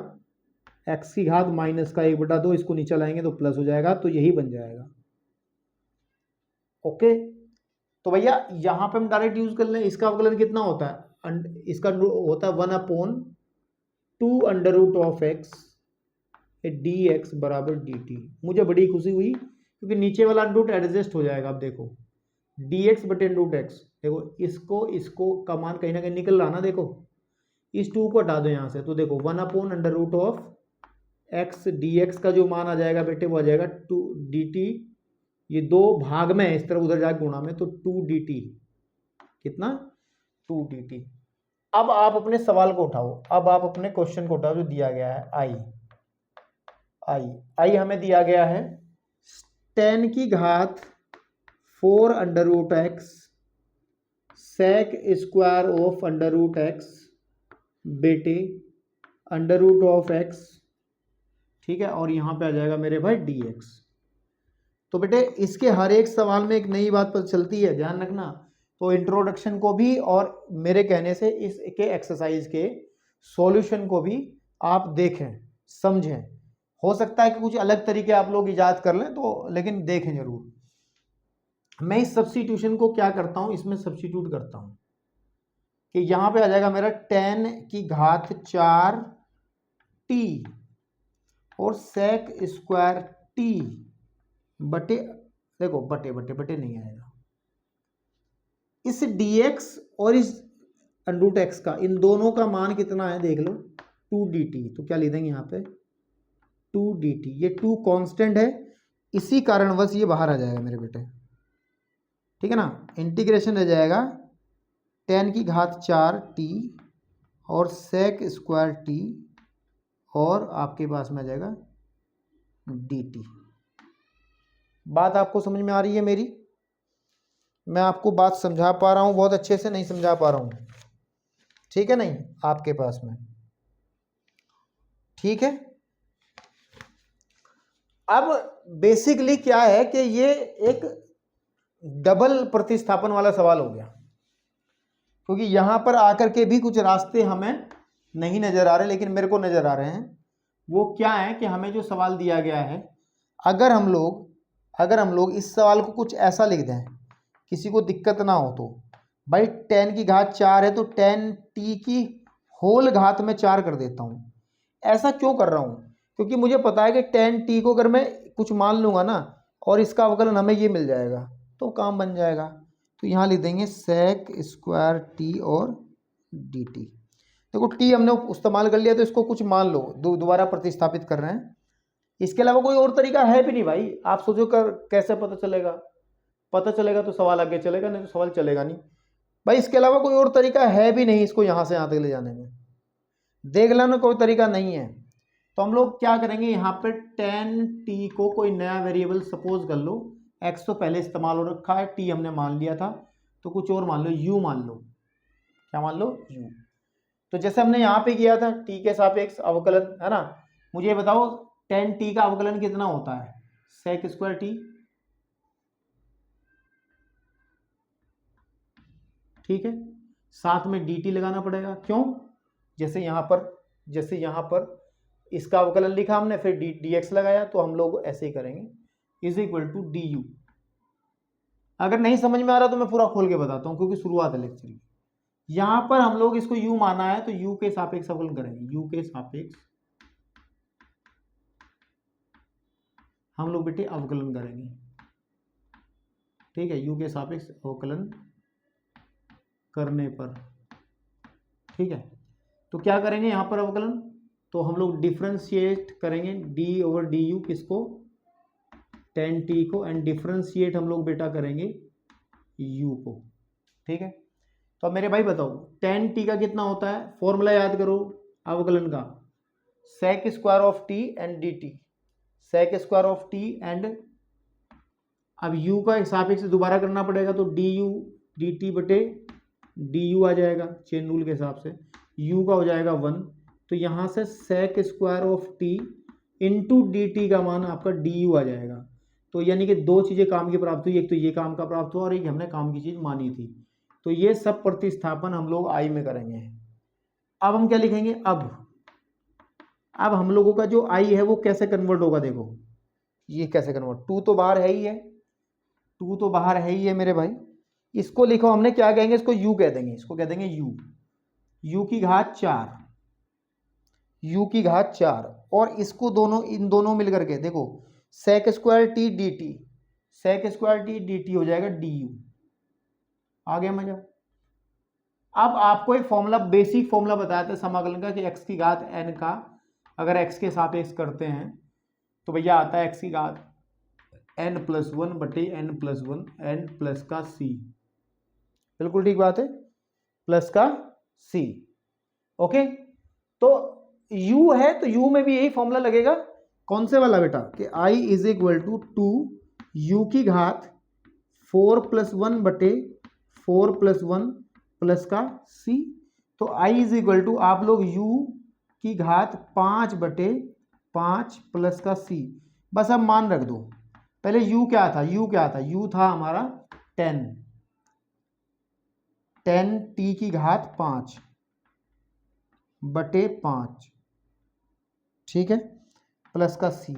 एक्स की घात माइनस का 1/2, इसको नीचे लाएंगे तो प्लस हो जाएगा, तो यही बन जाएगा। ओके, तो भैया यहां पे हम डायरेक्ट यूज कर लें, इसका अवकलन कितना होता है, इसका होता है 1/2 अंडररूट ऑफ एक्स dx बराबर dt। मुझे बड़ी खुशी हुई क्योंकि नीचे वाला अंडरूट एडजस्ट हो जाएगा। अब देखो dx बटे अंडरूट x, देखो इसको का मान कहीं ना कहीं निकल रहा ना, देखो इस 2 को हटा दो यहाँ से, तो देखो 1/अंडररूट ऑफ x dx का जो मान आ जाएगा बेटे वो आ जाएगा 2 dt, ये 2 भाग में इस तरफ उधर जाएगा गुणा में, तो 2 dt, कितना 2 dt। अब आप अपने सवाल को उठाओ, अब आप अपने क्वेश्चन को उठाओ जो दिया गया है, आई हमें दिया गया है 10 की घात 4 under root x sec square of under root x बेटे अंडर रूट ऑफ एक्स, ठीक है, और यहाँ पे आ जाएगा मेरे भाई dx। तो बेटे इसके हर एक सवाल में एक नई बात पता चलती है, ध्यान रखना। तो इंट्रोडक्शन को भी और मेरे कहने से इसके एक्सरसाइज के सॉल्यूशन को भी आप देखें समझें। हो सकता है कि कुछ अलग तरीके आप लोग इजाद कर लें, तो लेकिन देखें जरूर। मैं इस सब्स्टिट्यूशन को क्या करता हूं, इसमें सब्स्टिट्यूट करता हूं कि यहां पे आ जाएगा मेरा 10 की घात 4 t और सेक स्क्वायर t बटे, देखो बटे बटे बटे नहीं आएगा, इस dx और इस अंडरूट x का, इन दोनों का मान कितना है देख लो, 2 dt। तो क्या लिख देंगे यहाँ पे 2 dt, ये 2 कांस्टेंट है, इसी कारणवश ये बाहर आ जाएगा मेरे बेटे, ठीक है ना। इंटीग्रेशन रह जाएगा 10 की घात 4 t और सेक स्क्वायर t और आपके पास में आ जाएगा dt। बात आपको समझ में आ रही है मेरी? मैं आपको बात समझा पा रहा हूँ बहुत अच्छे से, नहीं समझा पा रहा हूँ, ठीक है नहीं आपके पास में, ठीक है। अब बेसिकली क्या है कि ये एक डबल प्रतिस्थापन वाला सवाल हो गया, क्योंकि यहां पर आकर के भी कुछ रास्ते हमें नहीं नजर आ रहे, लेकिन मेरे को नजर आ रहे हैं। वो क्या है कि हमें जो सवाल दिया गया है, अगर हम लोग इस सवाल को कुछ ऐसा लिख दें, किसी को दिक्कत ना हो, तो भाई 10 की घात 4 है तो 10t की होल घात में 4 कर देता हूं। ऐसा क्यों कर रहा हूं? क्योंकि मुझे पता है कि 10t को अगर मैं कुछ मान लूंगा ना और इसका अवकलन हमें ये मिल जाएगा तो काम बन जाएगा। तो यहाँ लिख देंगे सेक स्क्वायर t और dt। देखो t हमने इस्तेमाल कर लिया तो इसको कुछ मान लो, दोबारा प्रतिस्थापित कर रहे हैं। इसके अलावा कोई और तरीका है भी नहीं भाई। आप सोचो कर कैसे पता चलेगा? पता चलेगा तो सवाल आगे चलेगा, नहीं तो सवाल चलेगा नहीं भाई। इसके अलावा कोई और तरीका है भी नहीं इसको यहाँ से यहाँ तक ले जाने में। देख लेना कोई तरीका नहीं है। तो हम लोग क्या करेंगे, यहाँ पे 10t को कोई नया वेरिएबल सपोज कर लो, x तो पहले इस्तेमाल हो रखा है, t हमने मान लिया था, तो कुछ और मान लो, u मान लो। क्या मान लो? u। तो जैसे हमने यहाँ पे किया था t के सापेक्ष अवकलन, है ना। मुझे बताओ 10t का अवकलन कितना होता है? सेक स्क्वायर t, ठीक है। साथ में dt लगाना पड़ेगा, क्यों? जैसे यहाँ पर इसका अवकलन लिखा हमने, फिर dx लगाया, तो हम लोग ऐसे ही करेंगे, इज इक्वल टू du। अगर नहीं समझ में आ रहा तो मैं पूरा खोल के बताता हूँ, क्योंकि शुरुआत है लेक्चर की। यहां पर हम लोग इसको u माना है तो u के सापेक्ष अवकलन करेंगे, u के सापेक्ष हम लोग बेटे अवकलन करेंगे, ठीक है। u के सापेक्ष अवकलन करने पर, ठीक है। तो क्या करेंगे यहाँ पर अवकलन, तो हम लोग डिफरेंशिएट करेंगे d ओवर du, किसको? 10t को, एंड डिफरेंशिएट हम लोग बेटा करेंगे u को, ठीक है। तो अब मेरे भाई बताओ 10t का कितना होता है? फॉर्मूला याद करो अवकलन का, sec square of t and dt, sec square of t and, अब u का सापेक्ष से दोबारा करना पड़ेगा, तो du dt बटे du आ जाएगा चेन रूल के हिसाब से, u का हो जाएगा 1। तो यहाँ से sec square of t into dt का मान आपका du आ जाएगा। तो यानी कि दो चीज़ें काम की प्राप्त हुई, एक तो ये काम का प्राप्त हुआ और एक हमने काम की चीज़ मानी थी। तो ये सब प्रतिस्थापन हम लोग आई में करेंगे। अब हम क्या लिखेंगे, अब हम लोगों का जो आई है वो कैसे कन्वर्ट होगा, देखो ये कैसे कन्वर्ट, 2 तो बाहर है ही है, 2 तो बाहर है ही है मेरे भाई। इसको लिखो हमने, क्या कहेंगे इसको? u कह देंगे, इसको कह देंगे u की घात 4, u की घात 4, और इसको दोनों, इन दोनों मिलकर के देखो sec square t dt, sec square t dt हो जाएगा du। आ गया मजा? अब आपको एक फॉर्मूला, बेसिक फॉर्मूला बताया था समाकलन का, कि x की घात n का अगर x के सापेक्ष करते हैं तो भैया आता है x की घात n प्लस 1 बटे n प्लस 1, n प्लस का c। बिल्कुल ठीक बात है, प्लस का c। ओके, तो u है तो u में भी यही फॉर्मूला लगेगा। कौन से वाला बेटा? कि i is equal to 2 u की घात 4+1/4+1 प्लस का c। तो i इज इक्वल टू आप लोग u की घात 5/5 प्लस का c। बस अब मान रख दो। पहले u क्या था, u था हमारा 10 t की घात 5/5, ठीक है, प्लस का c।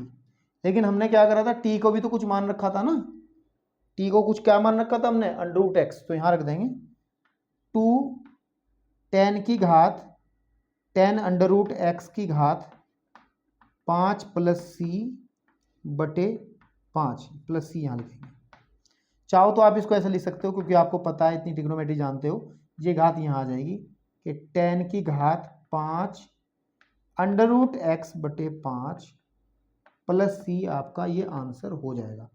लेकिन हमने क्या करा था, t को भी तो कुछ मान रखा था ना, t को कुछ क्या मान रखा था हमने, √x। तो यहां रख देंगे 2 10 की घात 10√x की घात 5 प्लस c/5 प्लस c यहाँ लिखेंगे। चाहो तो आप इसको ऐसे लिख सकते हो, क्योंकि आपको पता है, इतनी ट्रिग्नोमेट्री जानते हो, ये घात यहाँ आ जाएगी कि 10 की घात 5 √x/5 प्लस c आपका ये आंसर हो जाएगा।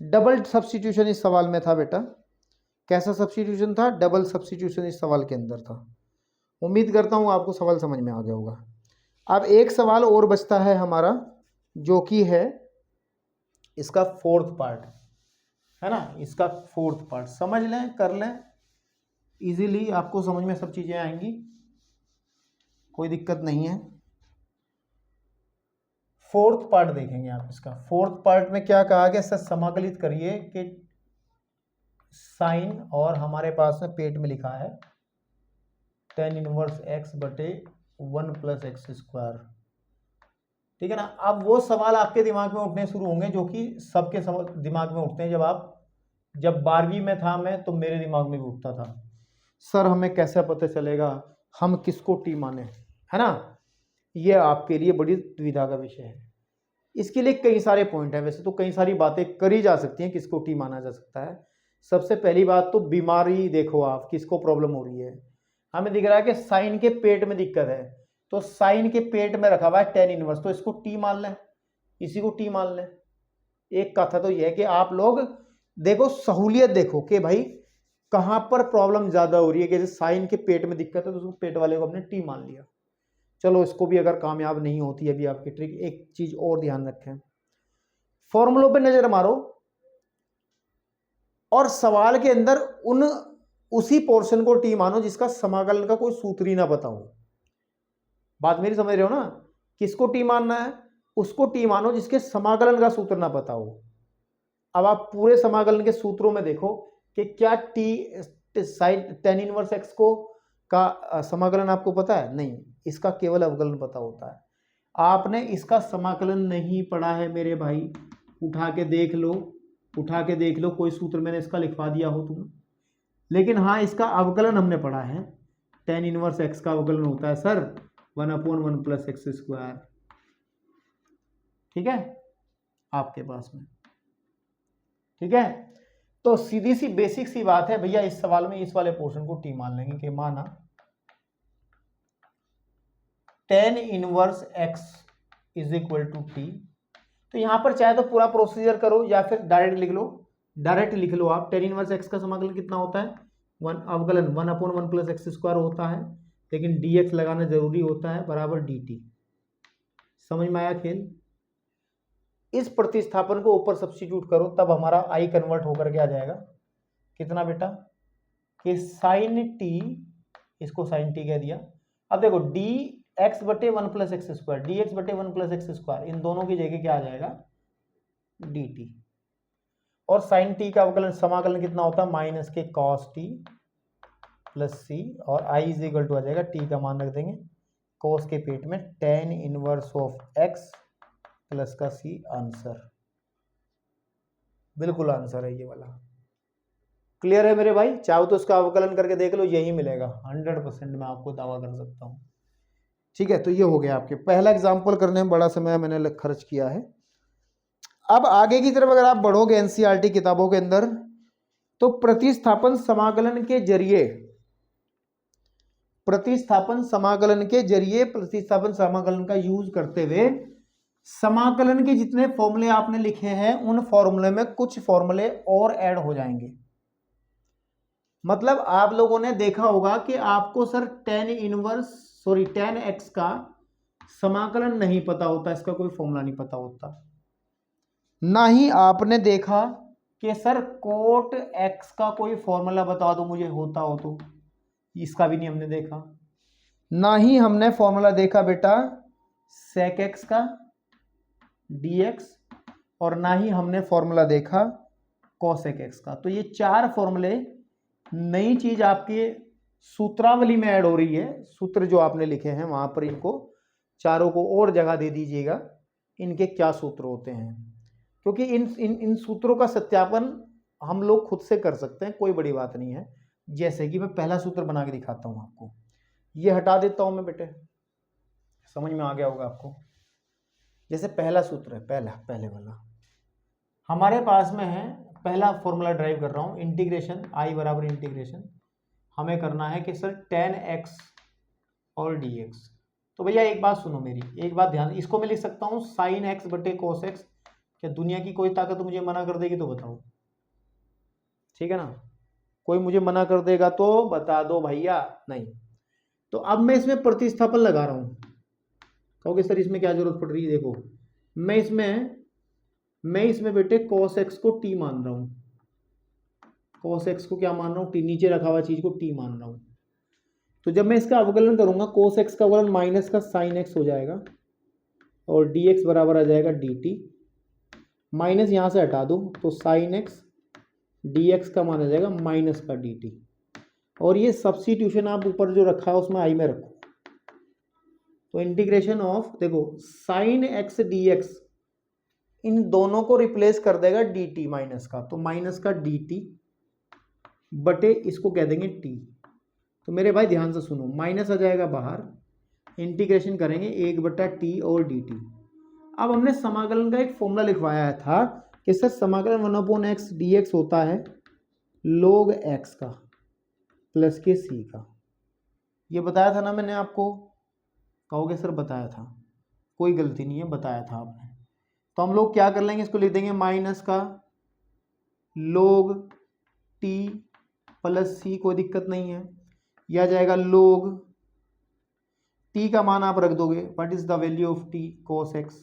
डबल सब्स्टिट्यूशन इस सवाल में था बेटा। कैसा सब्स्टिट्यूशन था, डबल सब्स्टिट्यूशन इस सवाल के अंदर था। उम्मीद करता हूँ आपको सवाल समझ में आ गया होगा। अब एक सवाल और बचता है हमारा, जो कि है इसका फोर्थ पार्ट, है ना, इसका फोर्थ पार्ट। समझ लें, कर लें, इजीली आपको समझ में सब चीजें आएंगी, कोई दिक्कत नहीं है। फोर्थ पार्ट देखेंगे आप इसका। फोर्थ पार्ट में क्या कहा गया, सर समाकलित करिए कि साइन, और हमारे पास में पेट में लिखा है tan इनवर्स x/1 + x², ठीक है ना। अब वो सवाल आपके दिमाग में उठने शुरू होंगे जो कि सबके दिमाग में उठते हैं। जब 12वीं में था मैं, तो मेरे दिमाग में भी उठता था, सर हमें कैसे पता चलेगा हम किसको टी माने, है ना। ये आपके लिए बड़ी दुविधा का विषय है। इसके लिए कई सारे पॉइंट हैं, वैसे तो कई सारी बातें करी जा सकती हैं किसको टी माना जा सकता है। सबसे पहली बात तो बीमारी देखो आप, किसको प्रॉब्लम हो रही है। हमें दिख रहा है कि साइन के पेट में दिक्कत है, तो साइन के पेट में रखा हुआ है tan इनवर्स, तो इसको टी मान लें, इसी को टी मान लें। एक कथा तो यह है कि आप लोग देखो, सहूलियत देखो कि भाई कहां पर प्रॉब्लम ज्यादा हो रही है। जैसे साइन के पेट में दिक्कत है, तो उसको पेट वाले को हमने टी मान लिया। चलो इसको भी अगर कामयाब नहीं होती अभी आपकी ट्रिक, एक चीज और ध्यान रखें, फॉर्मूलों पे नजर मारो और सवाल के अंदर उसी पोर्शन को टी मानो जिसका समाकलन का कोई सूत्र ही ना पता हो। बात मेरी समझ रहे हो ना, किसको टी मानना है, उसको टी मानो जिसके समाकलन का सूत्र ना पता हो। अब आप पूरे समाकलन के सूत्रों में देखो कि क्या tan इनवर्स x को का समाकलन आपको पता है, नहीं, इसका केवल अवकलन पता होता है। आपने इसका समाकलन नहीं पढ़ा है मेरे भाई, उठा के देख लो, कोई सूत्र मैंने इसका लिखवा दिया हो तुम्हें, लेकिन हाँ इसका अवकलन हमने पढ़ा है। tan इनवर्स x का अवकलन होता है सर 1/1 + x², ठीक है, आपके पास में, ठीक है। तो सीधी सी बेसिक सी बात है भैया, इस सवाल में इस वाले पोर्शन को टी मान लेंगे कि माना tan इनवर्स x = t। तो यहां पर चाहे तो पूरा प्रोसीजर करो या फिर डायरेक्ट लिख लो आप। tan इनवर्स x का समाकलन कितना होता है, अवकलन 1/1 + x² होता है, लेकिन dx लगाना जरूरी होता है, बराबर dt। समझ में आया खेल। इस प्रतिस्थापन को ऊपर सब्स्टिट्यूट करो, तब हमारा i कन्वर्ट होकर के आ जाएगा कितना बेटा, कि sin t, इसको sin t कह दिया। अब देखो dx/1 + x², dx/1 + x², इन दोनों की जगह क्या आ जाएगा, dt। और sin t का अवकलन समाकलन कितना होता है, माइनस के cos t + c, और i = आ जाएगा, t का मान रख देंगे cos के पेट में tan inverse of x plus का c। आंसर, बिल्कुल आंसर है ये वाला। क्लियर है मेरे भाई, चाहो तो इसका अवकलन करके देख लो, यही मिलेगा 100%, मैं आपको दावा कर सकता हूं। ठीक है, तो ये हो गया आपके पहला एग्जाम्पल करने में बड़ा समय मैंने खर्च किया है। अब आगे की तरफ अगर आप बढ़ोगे एनसीईआरटी किताबों के अंदर, तो प्रतिस्थापन समाकलन के जरिए प्रतिस्थापन समाकलन का यूज करते हुए समाकलन के जितने फॉर्मूले आपने लिखे हैं, उन फॉर्मूले में कुछ फॉर्मूले और ऐड हो जाएंगे। मतलब आप लोगों ने देखा होगा कि आपको सर tan x का समाकलन नहीं पता होता, इसका कोई फॉर्मूला नहीं पता होता। ना ही आपने देखा कि सर कोट एक्स का कोई फॉर्मूला बता दो मुझे, होता हो तो। इसका भी नहीं हमने देखा, ना ही हमने फॉर्मूला देखा बेटा सेक एक्स का dx, और ना ही हमने फॉर्मूला देखा कोसेक एक्स का। तो ये चार फॉर्मूले नई चीज आपके सूत्रावली में ऐड हो रही है। सूत्र जो आपने लिखे हैं वहां पर इनको चारों को और जगह दे दीजिएगा, इनके क्या सूत्र होते हैं, क्योंकि इन सूत्रों का सत्यापन हम लोग खुद से कर सकते हैं, कोई बड़ी बात नहीं है। जैसे कि मैं पहला सूत्र बना के दिखाता हूं आपको, ये हटा देता हूं मैं बेटे, समझ में आ गया होगा आपको। जैसे पहला सूत्र है, पहले वाला हमारे पास में है, पहला फॉर्मूला ड्राइव कर रहा हूं, इंटीग्रेशन आई बराबर इंटीग्रेशन हमें करना है कि सर tan x और dx। तो भैया एक बात सुनो मेरी, एक बात ध्यान, इसको मैं लिख सकता हूं sin x बटे cos x। क्या दुनिया की कोई ताकत मुझे मना कर देगी तो बताओ, ठीक है ना? कोई मुझे मना कर देगा तो बता दो भैया, नहीं। तो अब मैं इसमें प्रतिस्थापन लगा रहा हूं, कहोगे सर इसमें क्या जरूरत पड़ रही है? देखो मैं इसमें बेटे cos x को t मान रहा हूं, cos x को क्या मान रहा हूं? t, नीचे रखा हुआ चीज को t मान रहा हूं। तो जब मैं इसका अवकलन करूंगा, cos x का अवकलन माइनस का sin x हो जाएगा और dx बराबर आ जाएगा dt। माइनस यहां से हटा दो तो sin x dx का मान आ जाएगा माइनस का dt। और ये सब्स्टिट्यूशन आप ऊपर जो रखा है उसमें आई में रखो। तो इंटीग्रेशन ऑफ, देखो sin x dx इन दोनों को रिप्लेस कर देगा dt माइनस का, तो माइनस का dt बटे इसको कह देंगे t। तो मेरे भाई ध्यान से सुनो, माइनस आ जाएगा बाहर, इंटीग्रेशन करेंगे 1/t और dt। अब हमने समाकलन का एक फॉर्मूला लिखवाया था कि सर समाकलन 1/x dx होता है log x का प्लस के c का। ये बताया था ना मैंने आपको? कहोगे सर बताया था, कोई गलती नहीं है, बताया था आपने। तो हम लोग क्या कर लेंगे, इसको लिख देंगे माइनस का log t प्लस c, कोई दिक्कत नहीं है। यह आ जाएगा log t का मान आप रख दोगे, what is the value of t cos x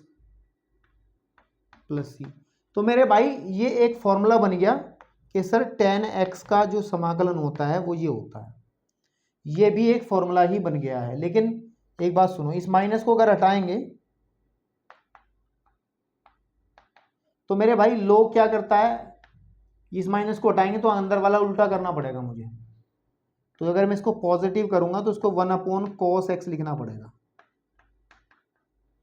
plus c। तो मेरे भाई ये एक फॉर्मूला बन गया कि सर tan x का जो समाकलन होता है वो ये होता है। ये भी एक फॉर्मूला ही बन गया है। लेकिन एक बात सुनो, इस माइनस को अगर हटाएंगे तो मेरे भाई log क्या करता है, इस माइनस को हटाएंगे तो अंदर वाला उल्टा करना पड़ेगा मुझे। तो अगर मैं इसको पॉजिटिव करूंगा तो इसको 1/cos x लिखना पड़ेगा।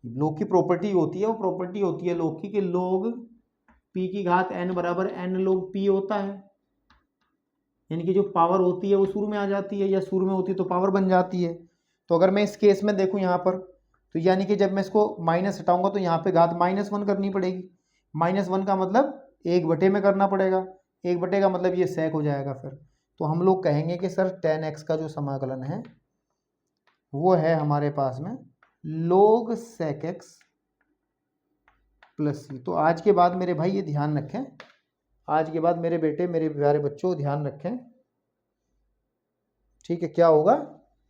log की प्रॉपर्टी होती है, वो प्रॉपर्टी होती है log की कि log p की घात n बराबर n log p होता है। यानी कि जो पावर होती है वो शुरू में आ जाती है, या शुरू में होती है तो पावर बन जाती है। तो अगर मैं इस केस में देखूं यहाँ पर, तो यानी कि जब मैं इसको माइनस हटाऊंगा तो यहाँ पे घात -1 करनी पड़ेगी। -1 का मतलब 1/, में करना पड़ेगा, 1/, का मतलब ये sec हो जाएगा फिर। तो हम लोग कहेंगे कि सर tan x का जो समाकलन है वो है हमारे पास में log sec x plus c। तो आज के बाद मेरे भाई ये ध्यान रखें, आज के बाद मेरे बेटे, मेरे प्यारे बच्चों ध्यान रखें, ठीक है? क्या होगा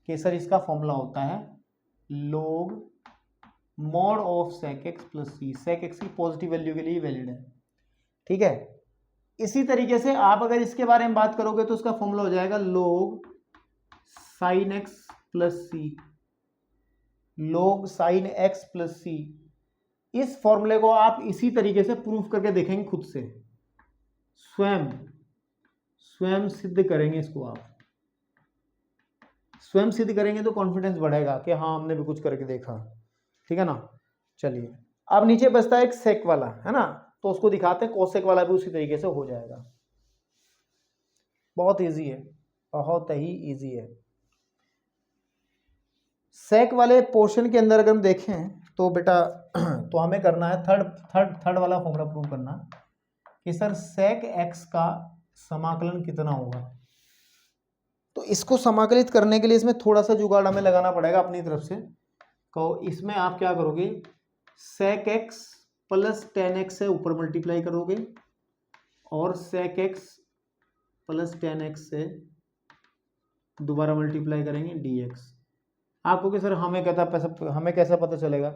कि सर इसका फॉर्मूला होता है log mod of sec x plus c। sec x की पॉजिटिव वैल्यू के लिए वैलिड है, ठीक है? इसी तरीके से आप अगर इसके बारे में बात करोगे तो उसका फॉर्मूला हो जाएगा log sin x plus c। log sin x plus c, इस फॉर्मूले को आप इसी तरीके से प्रूफ करके देखेंगे खुद से, स्वयं सिद्ध करेंगे इसको। आप स्वयं सिद्ध करेंगे तो कॉन्फिडेंस बढ़ेगा कि हाँ हमने भी कुछ करके देखा, ठीक है ना? चलिए, अब नीचे बचता है एक सेक वाला, है ना? तो उसको दिखाते हैं, कोसेक वाला भी उसी तरीके से हो जाएगा। बहुत इजी है, बहुत ही इजी है। सेक वाले पोर्शन के अंदर अगर हम देखें तो बेटा तो हमें करना है थर्ड वाला फॉर्मूला प्रूव करना कि सर सेक एक्स का समाकलन कितना होगा। तो इसको समाकलित करने के लिए इसमें थोड़ा सा जुगाड़ हमें लगाना पड़ेगा अपनी तरफ से। तो इसमें आप क्या करोगे, sec x plus ten x से ऊपर मल्टीप्लाई करोगे और sec x plus ten x से दोबारा मल्टीप्लाई करेंगे डी एक्स। आपको कि सर हमें कैसा पता चलेगा,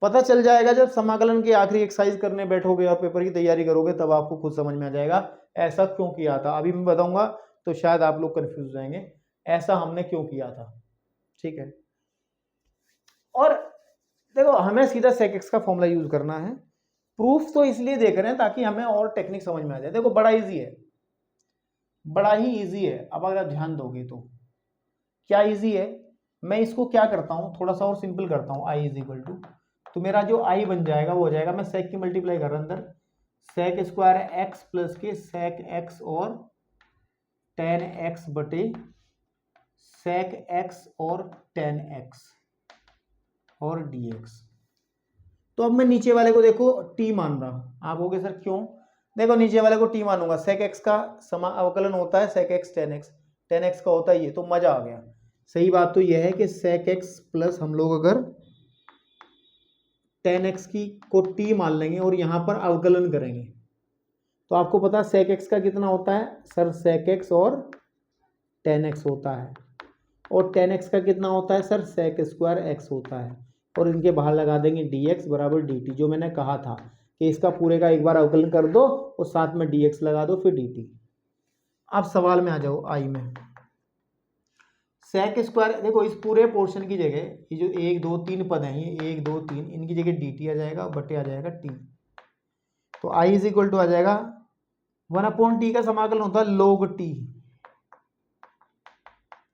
पता चल जाएगा जब समाकलन की आखिरी एक्सरसाइज करने बैठोगे और पेपर की तैयारी करोगे, तब आपको खुद समझ में आ जाएगा ऐसा क्यों किया था। अभी मैं बताऊंगा तो शायद आप लोग कंफ्यूज हो जाएंगे ऐसा हमने क्यों किया था। ठीक है, और देखो हमें सीधा sec x का फॉर्मूला यूज करना है। प्रूफ तो इसलिए देख रहे हैं ताकि हमें और टेक्निक समझ में आ जाए। देखो बड़ा इजी है, बड़ा ही इजी है। अब अगर आप ध्यान दोगे तो क्या इजी है, मैं इसको क्या करता हूं, थोड़ा सा और सिंपल करता हूं। आई इज इक्वल टू, तो मेरा जो आई बन जाएगा वो हो जाएगा, मैं सेक की मल्टीप्लाई कर रहा हूं अंदर, सेक स्क्वायर एक्स प्लस के सेक एक्स और टेन एक्स बटे सेक एक्स और टेन एक्स और dx। तो अब मैं नीचे वाले को देखो t मान रहा हूं। आप होगे सर क्यों, देखो नीचे वाले को t मानूंगा, सेक एक्स का अवकलन होता है sec x tan x, tan x का होता है ये, तो मजा आ गया। सही बात तो यह है कि सेक एक्स प्लस हम लोग अगर टेन एक्स की को t मान लेंगे और यहां पर अवकलन करेंगे तो आपको पता है सेक एक्स का कितना होता है सर, सेक एक्स और टेन एक्स होता है, और टेन एक्स का कितना होता है सर, सेक स्क्वायर एक्स होता है, और इनके बाहर लगा देंगे dx बराबर dt, जो मैंने कहा था कि इसका पूरे का एक बार अवकलन कर दो और साथ में dx लगा दो फिर dt। अब सवाल में आ जाओ, आई में सेक स्क्वायर, देखो इस पूरे पोर्शन की जगह ये जो एक दो तीन पद हैं, ये एक दो तीन, इनकी जगह dt आ जाएगा बटे आ जाएगा t। तो आई इज इक्वल टू आ जाएगा 1/t का समाकलन होता है log t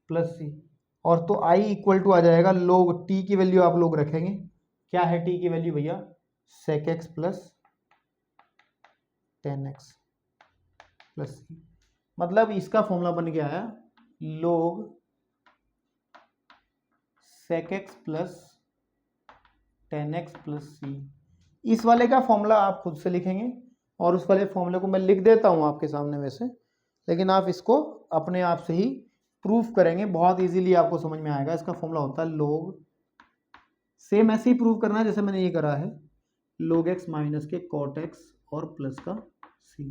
प्लस सी, और तो i इक्वल टू आ जाएगा log t की वैल्यू आप लोग रखेंगे, क्या है t की वैल्यू भैया, sec x plus ten X plus C. मतलब इसका फॉर्मूला बन के आया log sec x plus ten X plus C. इस वाले का फॉर्मूला आप खुद से लिखेंगे और उस वाले फॉर्मूले को मैं लिख देता हूं आपके सामने वैसे, लेकिन आप इसको अपने आप से ही प्रूफ करेंगे, बहुत इजीली आपको समझ में आएगा। इसका फॉर्मूला होता है log, सेम ऐसे ही प्रूफ करना है जैसे मैंने ये करा है, log x माइनस के cot x और प्लस का c।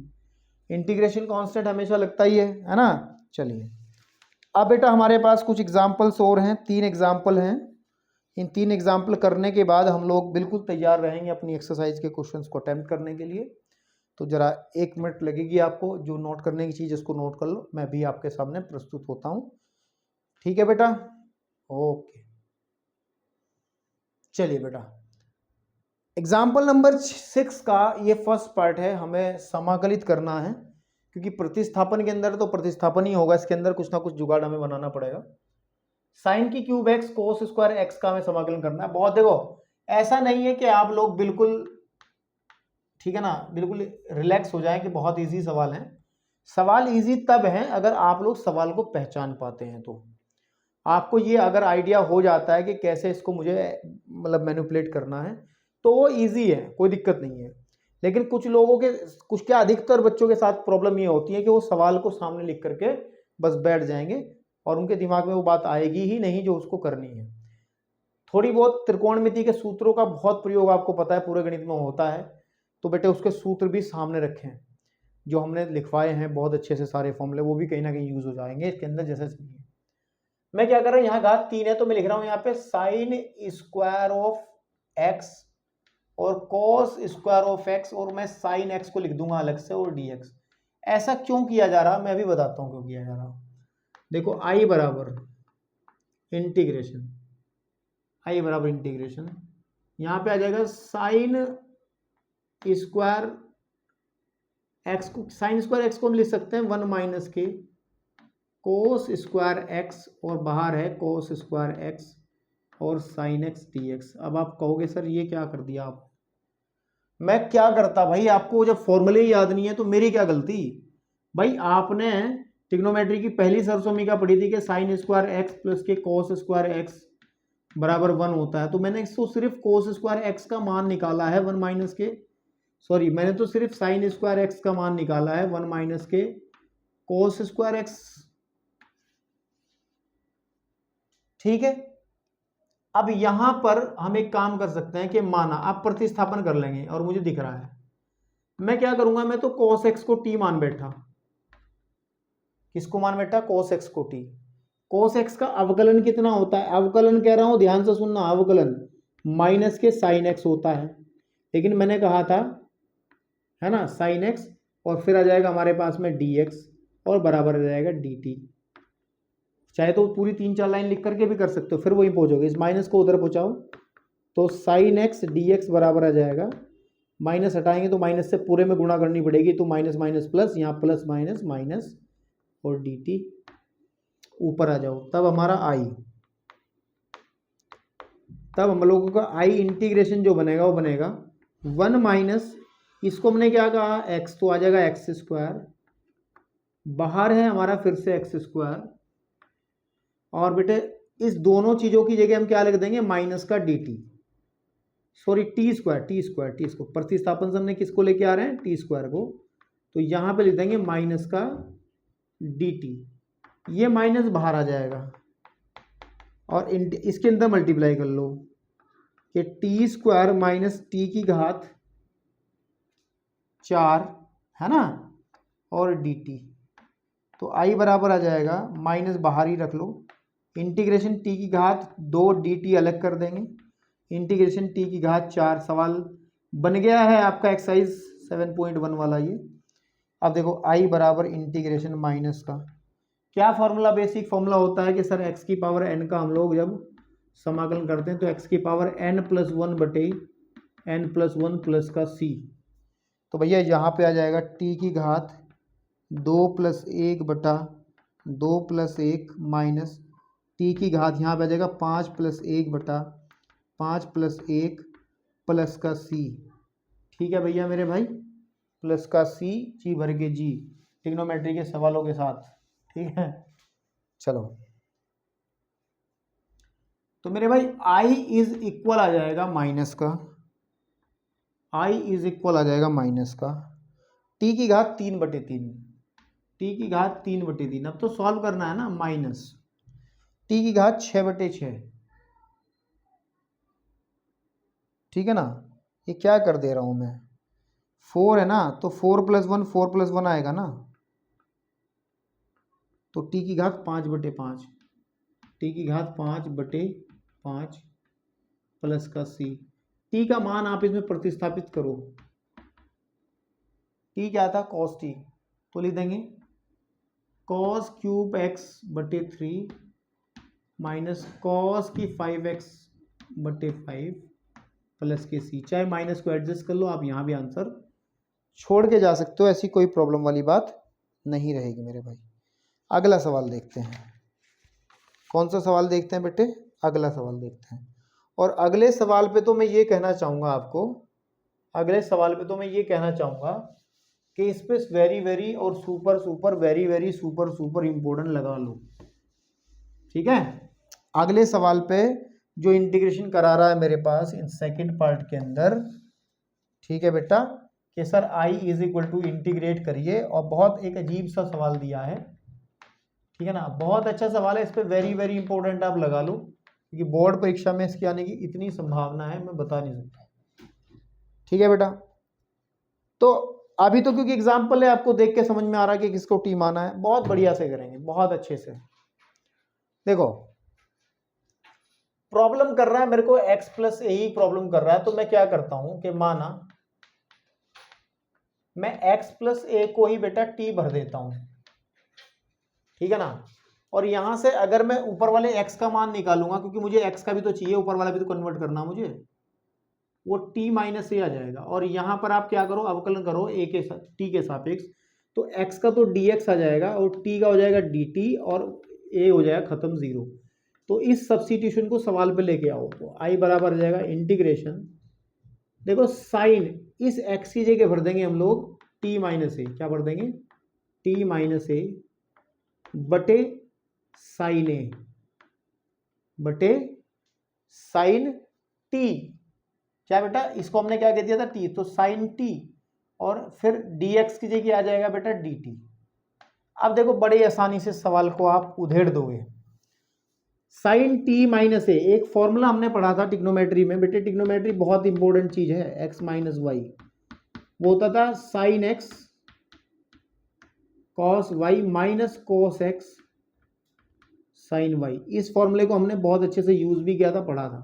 इंटीग्रेशन कांस्टेंट हमेशा लगता ही है ना। चलिए अब बेटा हमारे पास कुछ एग्जाम्पल्स और हैं, 3 एग्जाम्पल हैं। इन 3 एग्जाम्पल करने के बाद हम लोग बिल्कुल तैयार रहेंगे अपनी एक्सरसाइज के क्वेश्चंस को अटेम्प्ट करने के लिए। तो जरा 1 मिनट लगेगी आपको, जो नोट करने की चीज़ इसको नोट कर लो, मैं भी आपके सामने प्रस्तुत होता हूँ। ठीक है बेटा, ओके। चलिए बेटा एग्जाम्पल नंबर 6 का ये फर्स्ट पार्ट है, हमें समाकलित करना है क्योंकि प्रतिस्थापन के अंदर तो प्रतिस्थापन ही होगा, इसके अंदर कुछ ना कुछ जुगाड़ हमें बनाना पड़ेगा। साइन की cube x cos square x का हमें समाकलन करना है। बहुत देखो ऐसा नहीं है कि आप लोग बिल्कुल, ठीक है ना, बिल्कुल रिलैक्स हो जाएं कि बहुत इजी सवाल है। सवाल इजी तब है अगर आप लोग सवाल को पहचान पाते हैं, तो आपको ये अगर आइडिया हो जाता है कि कैसे इसको मुझे मतलब मैनिपुलेट करना है तो वो इजी है, कोई दिक्कत नहीं है। लेकिन कुछ लोगों के, कुछ क्या अधिकतर बच्चों के साथ प्रॉब्लम ये होती है कि वो सवाल को सामने लिख करके बस बैठ जाएंगे और उनके दिमाग में वो बात आएगी ही नहीं जो उसको करनी है। थोड़ी बहुत त्रिकोणमिति के सूत्रों का बहुत प्रयोग आपको पता है पूरे गणित में होता है, तो बेटे उसके सूत्र भी सामने रखें, जो हमने लिखवाए हैं बहुत अच्छे से सारे फॉर्मूले, वो भी कहीं ना कहीं यूज हो जाएंगे इसके अंदर। जैसे मैं क्या कर रहा हूँ, यहाँ घात 3 है तो मैं लिख रहा हूँ यहाँ पे साइन स्क्वायर ऑफ एक्स और कॉस स्क्वायर ऑफ एक्स, और मैं साइन एक्स को लिख दूंगा अलग से और dx। ऐसा क्यों किया जा रहा, मैं भी बताता हूँ क्यों किया जा रहा। देखो आई बराबर इंटीग्रेशन, आई बराबर इंटीग्रेशन, यहाँ पे आ जाएगा साइन स्क्वायर एक्स को, साइन स्क्वायर एक्स को हम लिख सकते हैं 1 माइनस के कोस स्क्वायर एक्स, और बाहर है कोस स्क्वायर एक्स और साइन एक्स dx। अब आप कहोगे सर ये क्या कर दिया आप, मैं क्या करता भाई, आपको जब फॉर्मूले याद नहीं है तो मेरी क्या गलती भाई। आपने ट्रिग्नोमेट्री की पहली सरसोमिका पढ़ी थी कि साइन स्क्वायर एक्स प्लस के कोस स्क्वायर एक्स बराबर 1 होता है, तो मैंने इसको सिर्फ कोस स्क्वायर एक्स का मान निकाला है 1 माइनस के, सॉरी मैंने तो सिर्फ साइन स्क्वायर एक्स का मान निकाला है 1 माइनस के कोस स्क्वायर एक्स। ठीक है, अब यहां पर हम एक काम कर सकते हैं कि माना आप प्रतिस्थापन कर लेंगे और मुझे दिख रहा है, मैं क्या करूंगा, मैं तो cos x को t मान बैठा, किसको मान बैठा, cos x को t। cos x का अवकलन कितना होता है, अवकलन कह रहा हूं ध्यान से सुनना, अवकलन माइनस के साइन एक्स होता है, लेकिन मैंने कहा था है ना साइन एक्स, और फिर आ जाएगा हमारे पास में डी एक्स और बराबर आ जाएगा डी टी। चाहे तो पूरी 3-4 लाइन लिख करके भी कर सकते हो, फिर वही पहुंचोगे, इस माइनस को उधर पहुंचाओ तो साइन एक्स डी एक्स बराबर आ जाएगा, माइनस हटाएंगे तो माइनस से पूरे में गुणा करनी पड़ेगी, तो माइनस माइनस प्लस, यहाँ प्लस माइनस माइनस और डी टी। ऊपर आ जाओ, तब हमारा आई, तब हम लोगों का आई इंटीग्रेशन जो बनेगा वो बनेगा 1 माइनस, इसको हमने क्या कहा एक्स, तो आ जाएगा एक्स स्क्वायर, बाहर है हमारा फिर से एक्स स्क्वायर, और बेटे इस दोनों चीज़ों की जगह हम क्या लिख देंगे माइनस का D T, sorry T square, T square, T square, प्रतिस्थापन से हमने किसको लेके आ रहे हैं टी स्क्वायर को, तो यहाँ पे लिख देंगे माइनस का डी टी, ये माइनस बाहर आ जाएगा और इसके अंदर मल्टीप्लाई कर लो कि टी स्क्वायर माइनस टी की घात 4 है ना और डी टी, तो आई बराबर आ जाएगा, माइनस बाहर ही रख लो, इंटीग्रेशन टी की घात 2 डी टी अलग कर देंगे, इंटीग्रेशन टी की घात 4, सवाल बन गया है आपका एक्सरसाइज 7.1 वाला ये। अब देखो आई बराबर इंटीग्रेशन माइनस का क्या फॉर्मूला, बेसिक फॉर्मूला होता है कि सर एक्स की पावर एन का हम लोग जब समाकलन करते हैं तो एक्स की पावर एन प्लस 1 बटे एन प्लस 1 प्लस का सी, तो भैया यहाँ पे आ जाएगा टी की घात 2 प्लस 1 बटा 2 प्लस 1 माइनस टी की घात यहाँ पे आ जाएगा 5 प्लस 1 बटा 5 प्लस 1 प्लस का सी। ठीक है भैया मेरे भाई, प्लस का सी जी भर के जी, ट्रिग्नोमेट्री के सवालों के साथ, ठीक है। चलो तो मेरे भाई आई इज इक्वल आ जाएगा माइनस का, आई इज इक्वल आ जाएगा माइनस का टी की घात 3/3, टी की घात 3/3, अब तो सॉल्व करना है ना, माइनस टी की घात 6/6, ठीक है ना, ये क्या कर दे रहा हूं मैं, 4 है ना, तो 4 + 1 आएगा ना, तो टी की घात 5/5, टी की घात 5/5 प्लस का सी, टी का मान आप इसमें प्रतिस्थापित करो, टी क्या था कॉस टी, तो लिख देंगे cos cube x/3 minus cos की 5x/5 प्लस के सी, चाहे माइनस को एडजस्ट कर लो आप, यहाँ भी आंसर छोड़ के जा सकते हो, ऐसी कोई प्रॉब्लम वाली बात नहीं रहेगी मेरे भाई। अगला सवाल देखते हैं, कौन सा सवाल देखते हैं बेटे, अगला सवाल देखते हैं। और अगले सवाल पे तो मैं ये कहना चाहूँगा आपको, अगले सवाल पे तो मैं ये कहना चाहूँगा कि इस पे वेरी वेरी और super super very very super super important लगा लो, ठीक है। अगले सवाल पे जो इंटीग्रेशन करा रहा है मेरे पास इन सेकंड पार्ट के अंदर, ठीक है बेटा, कि sir I is equal to integrate करिए, और बहुत एक अजीब सा सवाल दिया है, ठीक है ना, बहुत अच्छा सवाल है, इस पे वेरी वेरी इंपॉर्टेंट आप लगा लो, क्योंकि बोर्ड परीक्षा में इसके आने की इतनी संभावना है मैं बता नहीं सकता, ठीक है बेटा। तो अभी तो क्योंकि एग्जाम्पल है, आपको देख के समझ में आ रहा है कि किसको टी माना है, बहुत बढ़िया से करेंगे, बहुत अच्छे से। देखो प्रॉब्लम कर रहा है मेरे को x + a ही प्रॉब्लम कर रहा है, तो मैं क्या करता हूं कि माना मैं x + a को ही बेटा t भर देता हूं, ठीक है ना, और यहां से अगर मैं ऊपर वाले x का मान निकालूंगा, क्योंकि मुझे x का भी तो चाहिए, ऊपर वाला भी तो कन्वर्ट करना मुझे, वो t - a आ जाएगा, और यहां पर आप क्या करो अवकलन करो a के साथ t के सापेक्ष, तो x का तो dx आ जाएगा और t का हो जाएगा dt और a हो जाएगा खत्म 0। तो इस सब्स्टिट्यूशन को सवाल पे लेके आओ, तो आई बराबर आ जाएगा इंटीग्रेशन, देखो साइन इस x की जगह भर देंगे हम लोग t - a, क्या भर देंगे t - a बटे साइन a बटे साइन t, क्या बेटा इसको हमने क्या कह दिया था t, तो साइन t, और फिर dx की जगह आ जाएगा बेटा dt। अब देखो बड़ी आसानी से सवाल को आप उधेड़ दोगे, साइन t - a, एक फॉर्मूला हमने पढ़ा था टिग्नोमेट्री में, बेटे टिग्नोमेट्री बहुत इंपॉर्टेंट चीज है, x - y, वो होता था sine x cos y minus cos x sine y, इस फॉर्मूले को हमने बहुत अच्छे से यूज भी किया था, पढ़ा था।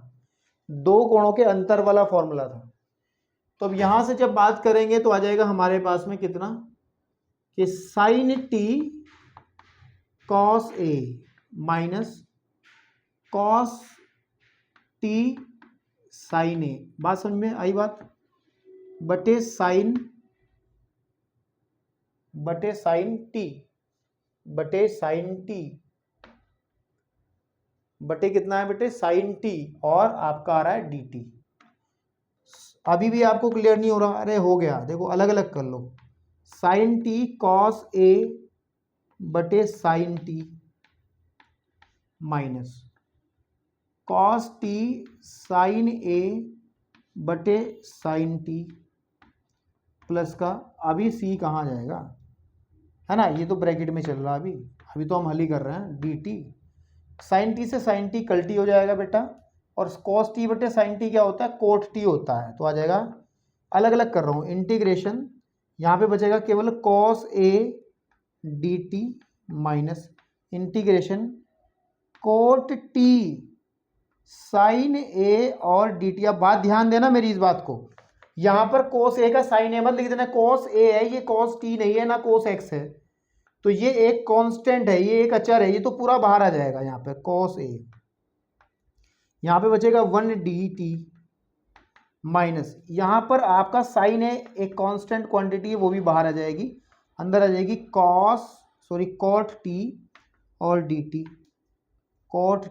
दो कोणों के अंतर वाला फॉर्मूला था। तो अब यहां से जब बात करेंगे तो आ जाएगा हमारे पास में कितना कि साइन टी कॉस ए माइनस कॉस टी साइन ए, बात समझ में आई बात, बटे साइन टी बटे साइन टी बटे कितना है बेटे साइन टी, और आपका आ रहा है डी टी। अभी भी आपको क्लियर नहीं हो रहा? अरे हो गया, देखो अलग अलग कर लो। साइन टी कॉस ए बटे sine t minus cos t sine a बटे साइन टी प्लस का, अभी सी कहाँ जाएगा, है ना, ये तो ब्रैकेट में चल रहा है अभी तो हम हल ही कर रहे हैं। डी टी साइन टी से साइन टी कल्टी हो जाएगा बेटा, और कॉस टी बटे साइन टी क्या होता है, कोट टी होता है। तो आ जाएगा, अलग अलग कर रहा हूँ, इंटीग्रेशन, यहाँ पे बचेगा केवल cos a d t minus integration cot t sine a और डी टी। अब बात ध्यान देना मेरी इस बात को, यहाँ पर कोस ए का साइन ए मत लिख देना, कोस ए है ये, कोस टी नहीं है ना कोस एक्स है, तो ये एक कांस्टेंट है, ये एक अचर है, ये तो पूरा बाहर आ जाएगा यहाँ पे कॉस ए। यहाँ पे बचेगा 1 डी टी माइनस, यहाँ पर आपका साइन है एक कांस्टेंट क्वांटिटी है, वो भी बाहर आ जाएगी, अंदर आ जाएगी कॉट टी और डी टी, कोट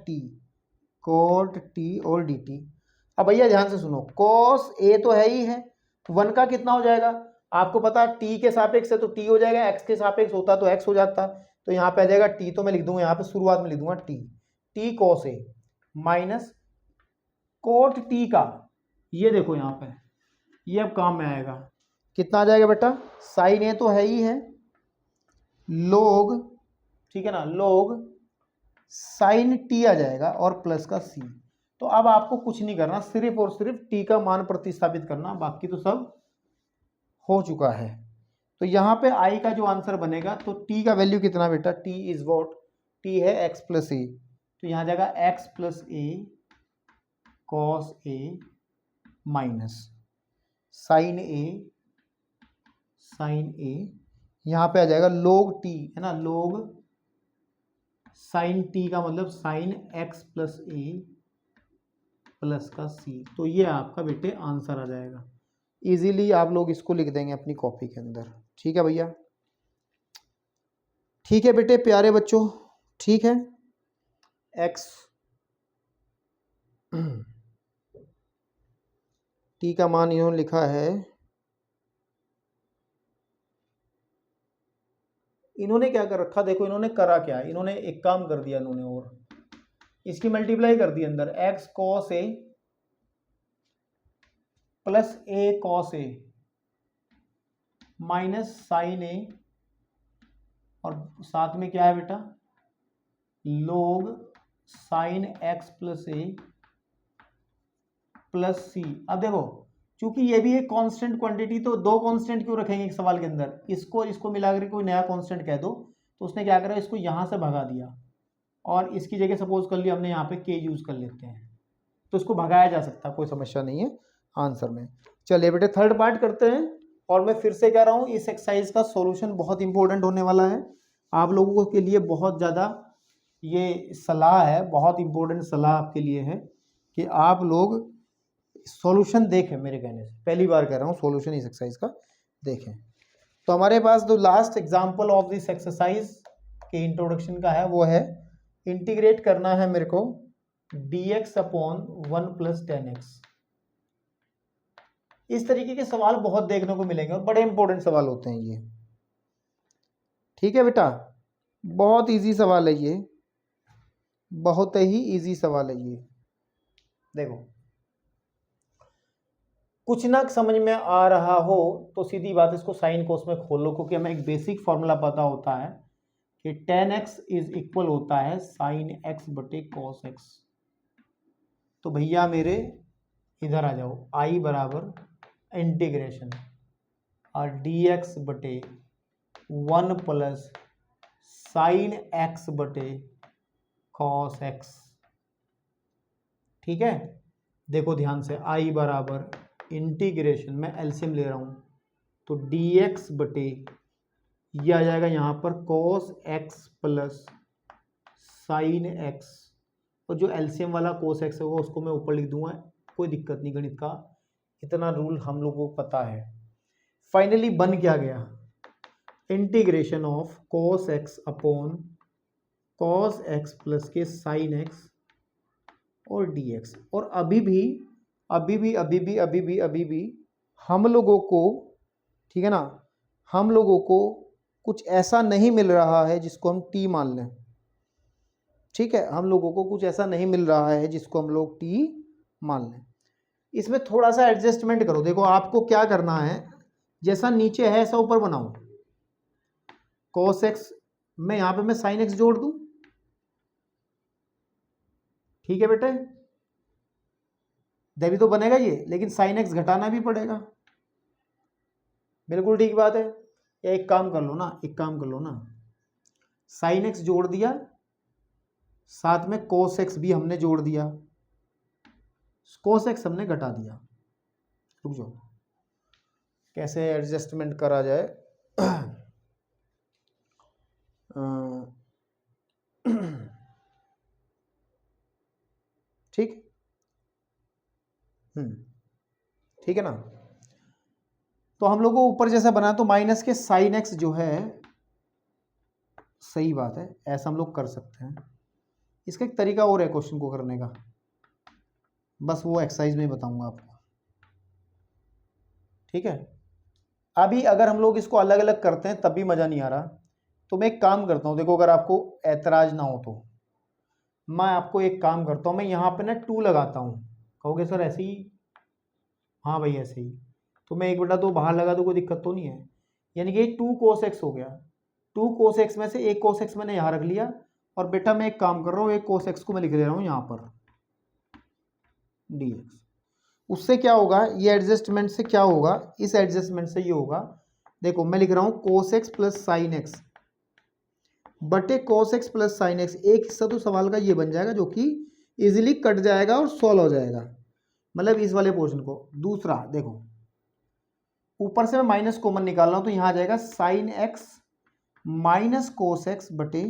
टी और डी टी। अब भैया ध्यान से सुनो, कॉस ए तो है ही है, 1 का कितना हो जाएगा आपको पता, टी के सापेक्ष है तो टी हो जाएगा, एक्स के सापेक्ष होता तो एक्स हो जाता, तो यहाँ पे आ जाएगा टी, तो मैं लिख दूंगा यहाँ पे शुरुआत में लिख दूंगा टी कॉस ए माइनस कोट टी का, ये देखो यहाँ पे ये अब काम में आएगा, कितना आ जाएगा बेटा, साइन ए तो है ही है, लोग, ठीक है ना, लोग साइन टी आ जाएगा और प्लस का सी। तो अब आपको कुछ नहीं करना, सिर्फ और सिर्फ टी का मान प्रतिस्थापित करना, बाकी तो सब हो चुका है। तो यहाँ पे आई का जो आंसर बनेगा, तो टी का वैल्यू कितना बेटा, टी इज वॉट, टी है एक्स प्लस ए, तो यहाँ जाएगा x plus A cos A minus sign ए, यहाँ पे आ जाएगा लोग टी, है ना, लोग साइन टी का मतलब साइन एक्स प्लस ए प्लस का सी। तो ये आपका बेटे आंसर आ जाएगा। इजीली आप लोग इसको लिख देंगे अपनी कॉपी के अंदर, ठीक है भैया, ठीक है बेटे प्यारे बच्चों, ठीक है। एक्स टी का मान इन्होंने लिखा है, इन्होंने क्या कर रखा, देखो इन्होंने करा क्या, इन्होंने एक काम कर दिया इन्होंने, और इसकी मल्टीप्लाई कर दी अंदर, x cos A plus A cos A minus sign a, और साथ में क्या है बेटा, लोग साइन एक्स प्लस ए प्लस सी। अब देखो चूंकि ये भी एक कांस्टेंट क्वांटिटी, तो दो कांस्टेंट क्यों रखेंगे एक सवाल के अंदर, इसको मिलाकर कोई नया कांस्टेंट कह दो, तो उसने क्या करा, इसको यहाँ से भगा दिया, और इसकी जगह सपोज कर लिया हमने यहाँ पे के यूज कर लेते हैं, तो इसको भगाया जा सकता है, कोई समस्या नहीं है आंसर में। चलिए बेटे थर्ड पार्ट करते हैं, और मैं फिर से कह रहा हूँ इस एक्सरसाइज का सॉल्यूशन बहुत इंपॉर्टेंट होने वाला है, आप लोगों के लिए बहुत ज़्यादा ये सलाह है, बहुत इंपॉर्टेंट सलाह आपके लिए है कि आप लोग सॉल्यूशन देखें, मेरे कहने से पहली बार कह रहा हूँ सॉल्यूशन इस एक्सरसाइज का देखें। तो हमारे पास जो last example of this exercise के इंट्रोडक्शन का है वो है, इंटीग्रेट करना है मेरे को dx अपॉन 1 प्लस 10x। इस तरीके के सवाल बहुत देखने को मिलेंगे और बड़े इंपॉर्टेंट सवाल होते हैं ये, ठीक है बेटा, बहुत इजी सवाल है ये, बहुत ही इजी सवाल है ये। देखो कुछ ना समझ में आ रहा हो तो सीधी बात इसको साइन कोस में खोल लो, क्योंकि हमें एक बेसिक फॉर्मूला पता होता है कि tan x इज इक्वल होता है साइन x बटे कॉस x। तो भैया मेरे इधर आ जाओ, i बराबर इंटीग्रेशन और dx बटे 1 प्लस साइन x बटे कॉस x, ठीक है। देखो ध्यान से, आई बराबर इंटीग्रेशन, मैं एलसीएम ले रहा हूँ, तो dx बटे ये आ जाएगा यहाँ पर cos x plus sign x, और जो एलसीएम वाला cos x होगा उसको मैं ऊपर लिख दूंगा, कोई दिक्कत नहीं, गणित का इतना रूल हम लोगों को पता है। फाइनली बन क्या गया, integration of cos x upon cos x plus के sin x और dx। और अभी भी हम लोगों को, ठीक है ना, हम लोगों को कुछ ऐसा नहीं मिल रहा है जिसको हम t मान लें। ठीक है, हम लोगों को कुछ ऐसा नहीं मिल रहा है जिसको हम लोग t मान लें। इसमें थोड़ा सा एडजस्टमेंट करो। देखो आपको क्या करना है, जैसा नीचे है ऐसा ऊपर बनाओ। cos x में यहां पे मैं sin x जोड़ दूं, ठीक है बेटे, तभी तो बनेगा ये, लेकिन sin x घटाना भी पड़ेगा। बिल्कुल ठीक बात है। एक काम कर लो ना, sin x जोड़ दिया, साथ में cos x भी हमने जोड़ दिया, cos x हमने घटा दिया। रुक जाओ, कैसे एडजस्टमेंट करा जाए। ठीक, ठीक है ना। तो हम लोग को ऊपर जैसा बना, तो माइनस के साइन एक्स जो है, सही बात है, ऐसा हम लोग कर सकते हैं। इसका एक तरीका और है क्वेश्चन को करने का, बस वो एक्सरसाइज में बताऊंगा आपको, ठीक है। अभी अगर हम लोग इसको अलग अलग करते हैं तब भी मज़ा नहीं आ रहा, तो मैं एक काम करता हूँ, देखो अगर आपको ऐतराज ना हो तो मैं आपको एक काम करता हूँ, मैं यहाँ पे ना 2 लगाता हूँ। कहोगे सर ऐसे ही? हाँ भाई ऐसे ही। तो मैं 1/2 बाहर लगा दूँ, कोई दिक्कत तो नहीं है। यानी कि 2 cos x हो गया, 2 cos x में से 1 cos x मैंने यहाँ रख लिया, और बेटा मैं एक काम कर रहा हूँ, 1 cos x को मैं लिख ले रहा हूँ यहाँ पर dx। उससे क्या होगा, ये एडजस्टमेंट से क्या होगा, इस एडजस्टमेंट से ये होगा, देखो मैं लिख रहा हूँ cos x plus sine x बटे cos x plus sine x. एक हिस्सा तो सवाल का ये बन जाएगा जो कि इजीली कट जाएगा और सॉल्व हो जाएगा, मतलब इस वाले पोर्शन को। दूसरा देखो, ऊपर से मैं माइनस कॉमन निकाल रहा हूं, तो यहां आ जाएगा sine x minus cos x बटे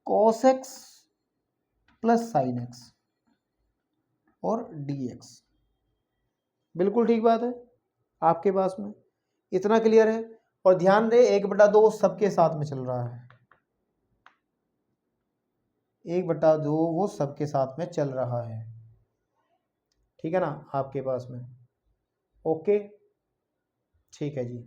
cos x plus sine x और dx। बिल्कुल ठीक बात है आपके पास में, इतना क्लियर है। और ध्यान दे 1/2 सबके साथ में चल रहा है, 1/2 वो सबके साथ में चल रहा है, ठीक है ना आपके पास में। ओके ठीक है जी।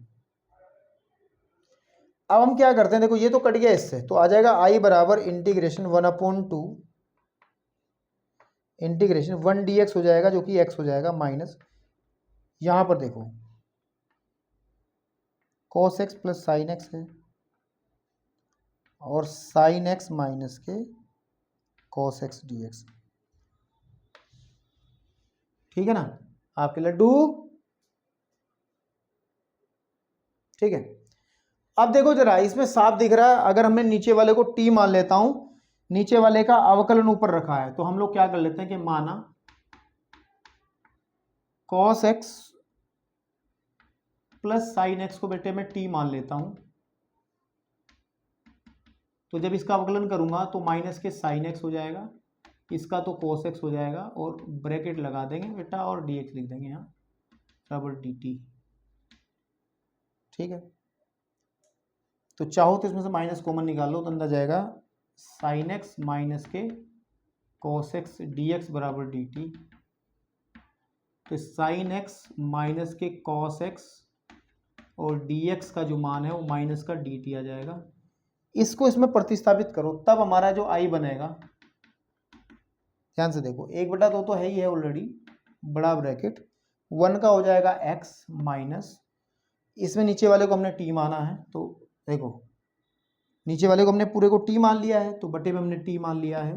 अब हम क्या करते हैं, देखो ये तो कट गया इससे, तो आ जाएगा आई बराबर इंटीग्रेशन 1/2 इंटीग्रेशन 1 dx हो जाएगा, जो कि x हो जाएगा माइनस, यहां पर देखो cos x plus sine x है और साइन एक्स माइनस के cos x dx, ठीक है ना आपके लड्डू। ठीक है, अब देखो जरा, इसमें साफ दिख रहा है, अगर हमने नीचे वाले को t मान लेता हूं, नीचे वाले का अवकलन ऊपर रखा है, तो हम लोग क्या कर लेते हैं कि माना cos x plus sine x को बेटे मैं t मान लेता हूं, तो जब इसका अवकलन करूंगा तो माइनस के साइन एक्स हो जाएगा, इसका तो cos x हो जाएगा, और ब्रैकेट लगा देंगे बेटा और dx लिख देंगे यहाँ बराबर dt। ठीक है, तो चाहो तो इसमें से माइनस कॉमन निकाल लो, तो अंदर जाएगा साइन एक्स माइनस के cos x dx बराबर dt। तो साइन एक्स माइनस के cos x और dx का जो मान है वो माइनस का dt आ जाएगा। इसको इसमें प्रतिस्थापित करो, तब हमारा जो i बनेगा, ध्यान से देखो 1/2 तो है ही है ऑलरेडी, बड़ा ब्रैकेट 1 का हो जाएगा x माइनस, इसमें नीचे वाले को हमने t माना है, तो देखो नीचे वाले को हमने पूरे को t मान लिया है, तो बटे में हमने t मान लिया है।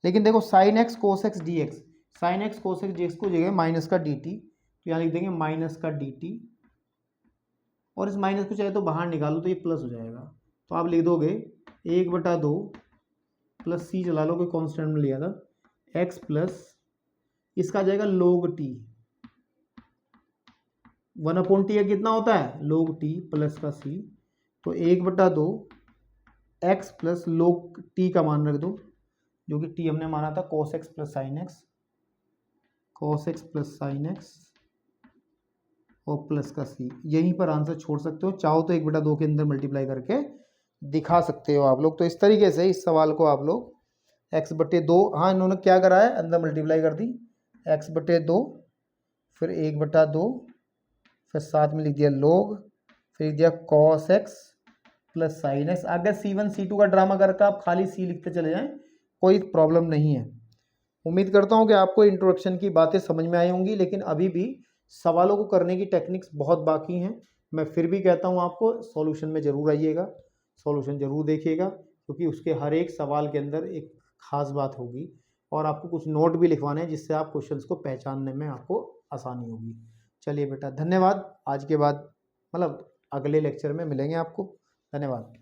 लेकिन देखो sine x cos x D x, sine x cos x D x को जगह माइनस का dt, तो यहाँ लिख देंगे माइनस का dt, और इस माइनस को चाहे तो बाहर निकालो तो ये प्लस हो जाएगा, तो आप लिख दोगे 1/2 प्लस c चला लो, कोई कॉन्स्टेंट में लिया था, x प्लस इसका आ जाएगा log t। 1/t का कितना होता है log t प्लस का c, तो 1/2 x प्लस log t का मान रख दो, जो कि t हमने माना था cos x plus sin x, cos x plus sin x और प्लस का c। यहीं पर आंसर छोड़ सकते हो, चाहो तो 1/2 के अंदर मल्टीप्लाई करके दिखा सकते हो आप लोग। तो इस तरीके से इस सवाल को आप लोग x/2, हाँ इन्होंने क्या करा है अंदर मल्टीप्लाई कर दी, x/2 फिर 1/2 फिर साथ में लिख दिया log, फिर लिख दिया cos x plus sin x। अगर c1 c2 का ड्रामा करके आप खाली c लिखते चले जाएं कोई प्रॉब्लम नहीं है। उम्मीद करता हूं कि आपको इंट्रोडक्शन की बातें समझ में आई होंगी, लेकिन अभी भी सवालों को करने की टेक्निक्स बहुत बाकी हैं। मैं फिर भी कहता हूं आपको सॉल्यूशन में ज़रूर आइएगा, सॉल्यूशन ज़रूर देखिएगा, क्योंकि उसके हर एक सवाल के अंदर एक ख़ास बात होगी और आपको कुछ नोट भी लिखवाने हैं जिससे आप क्वेश्चंस को पहचानने में आपको आसानी होगी। चलिए बेटा धन्यवाद। आज के बाद मतलब अगले लेक्चर में मिलेंगे आपको। धन्यवाद।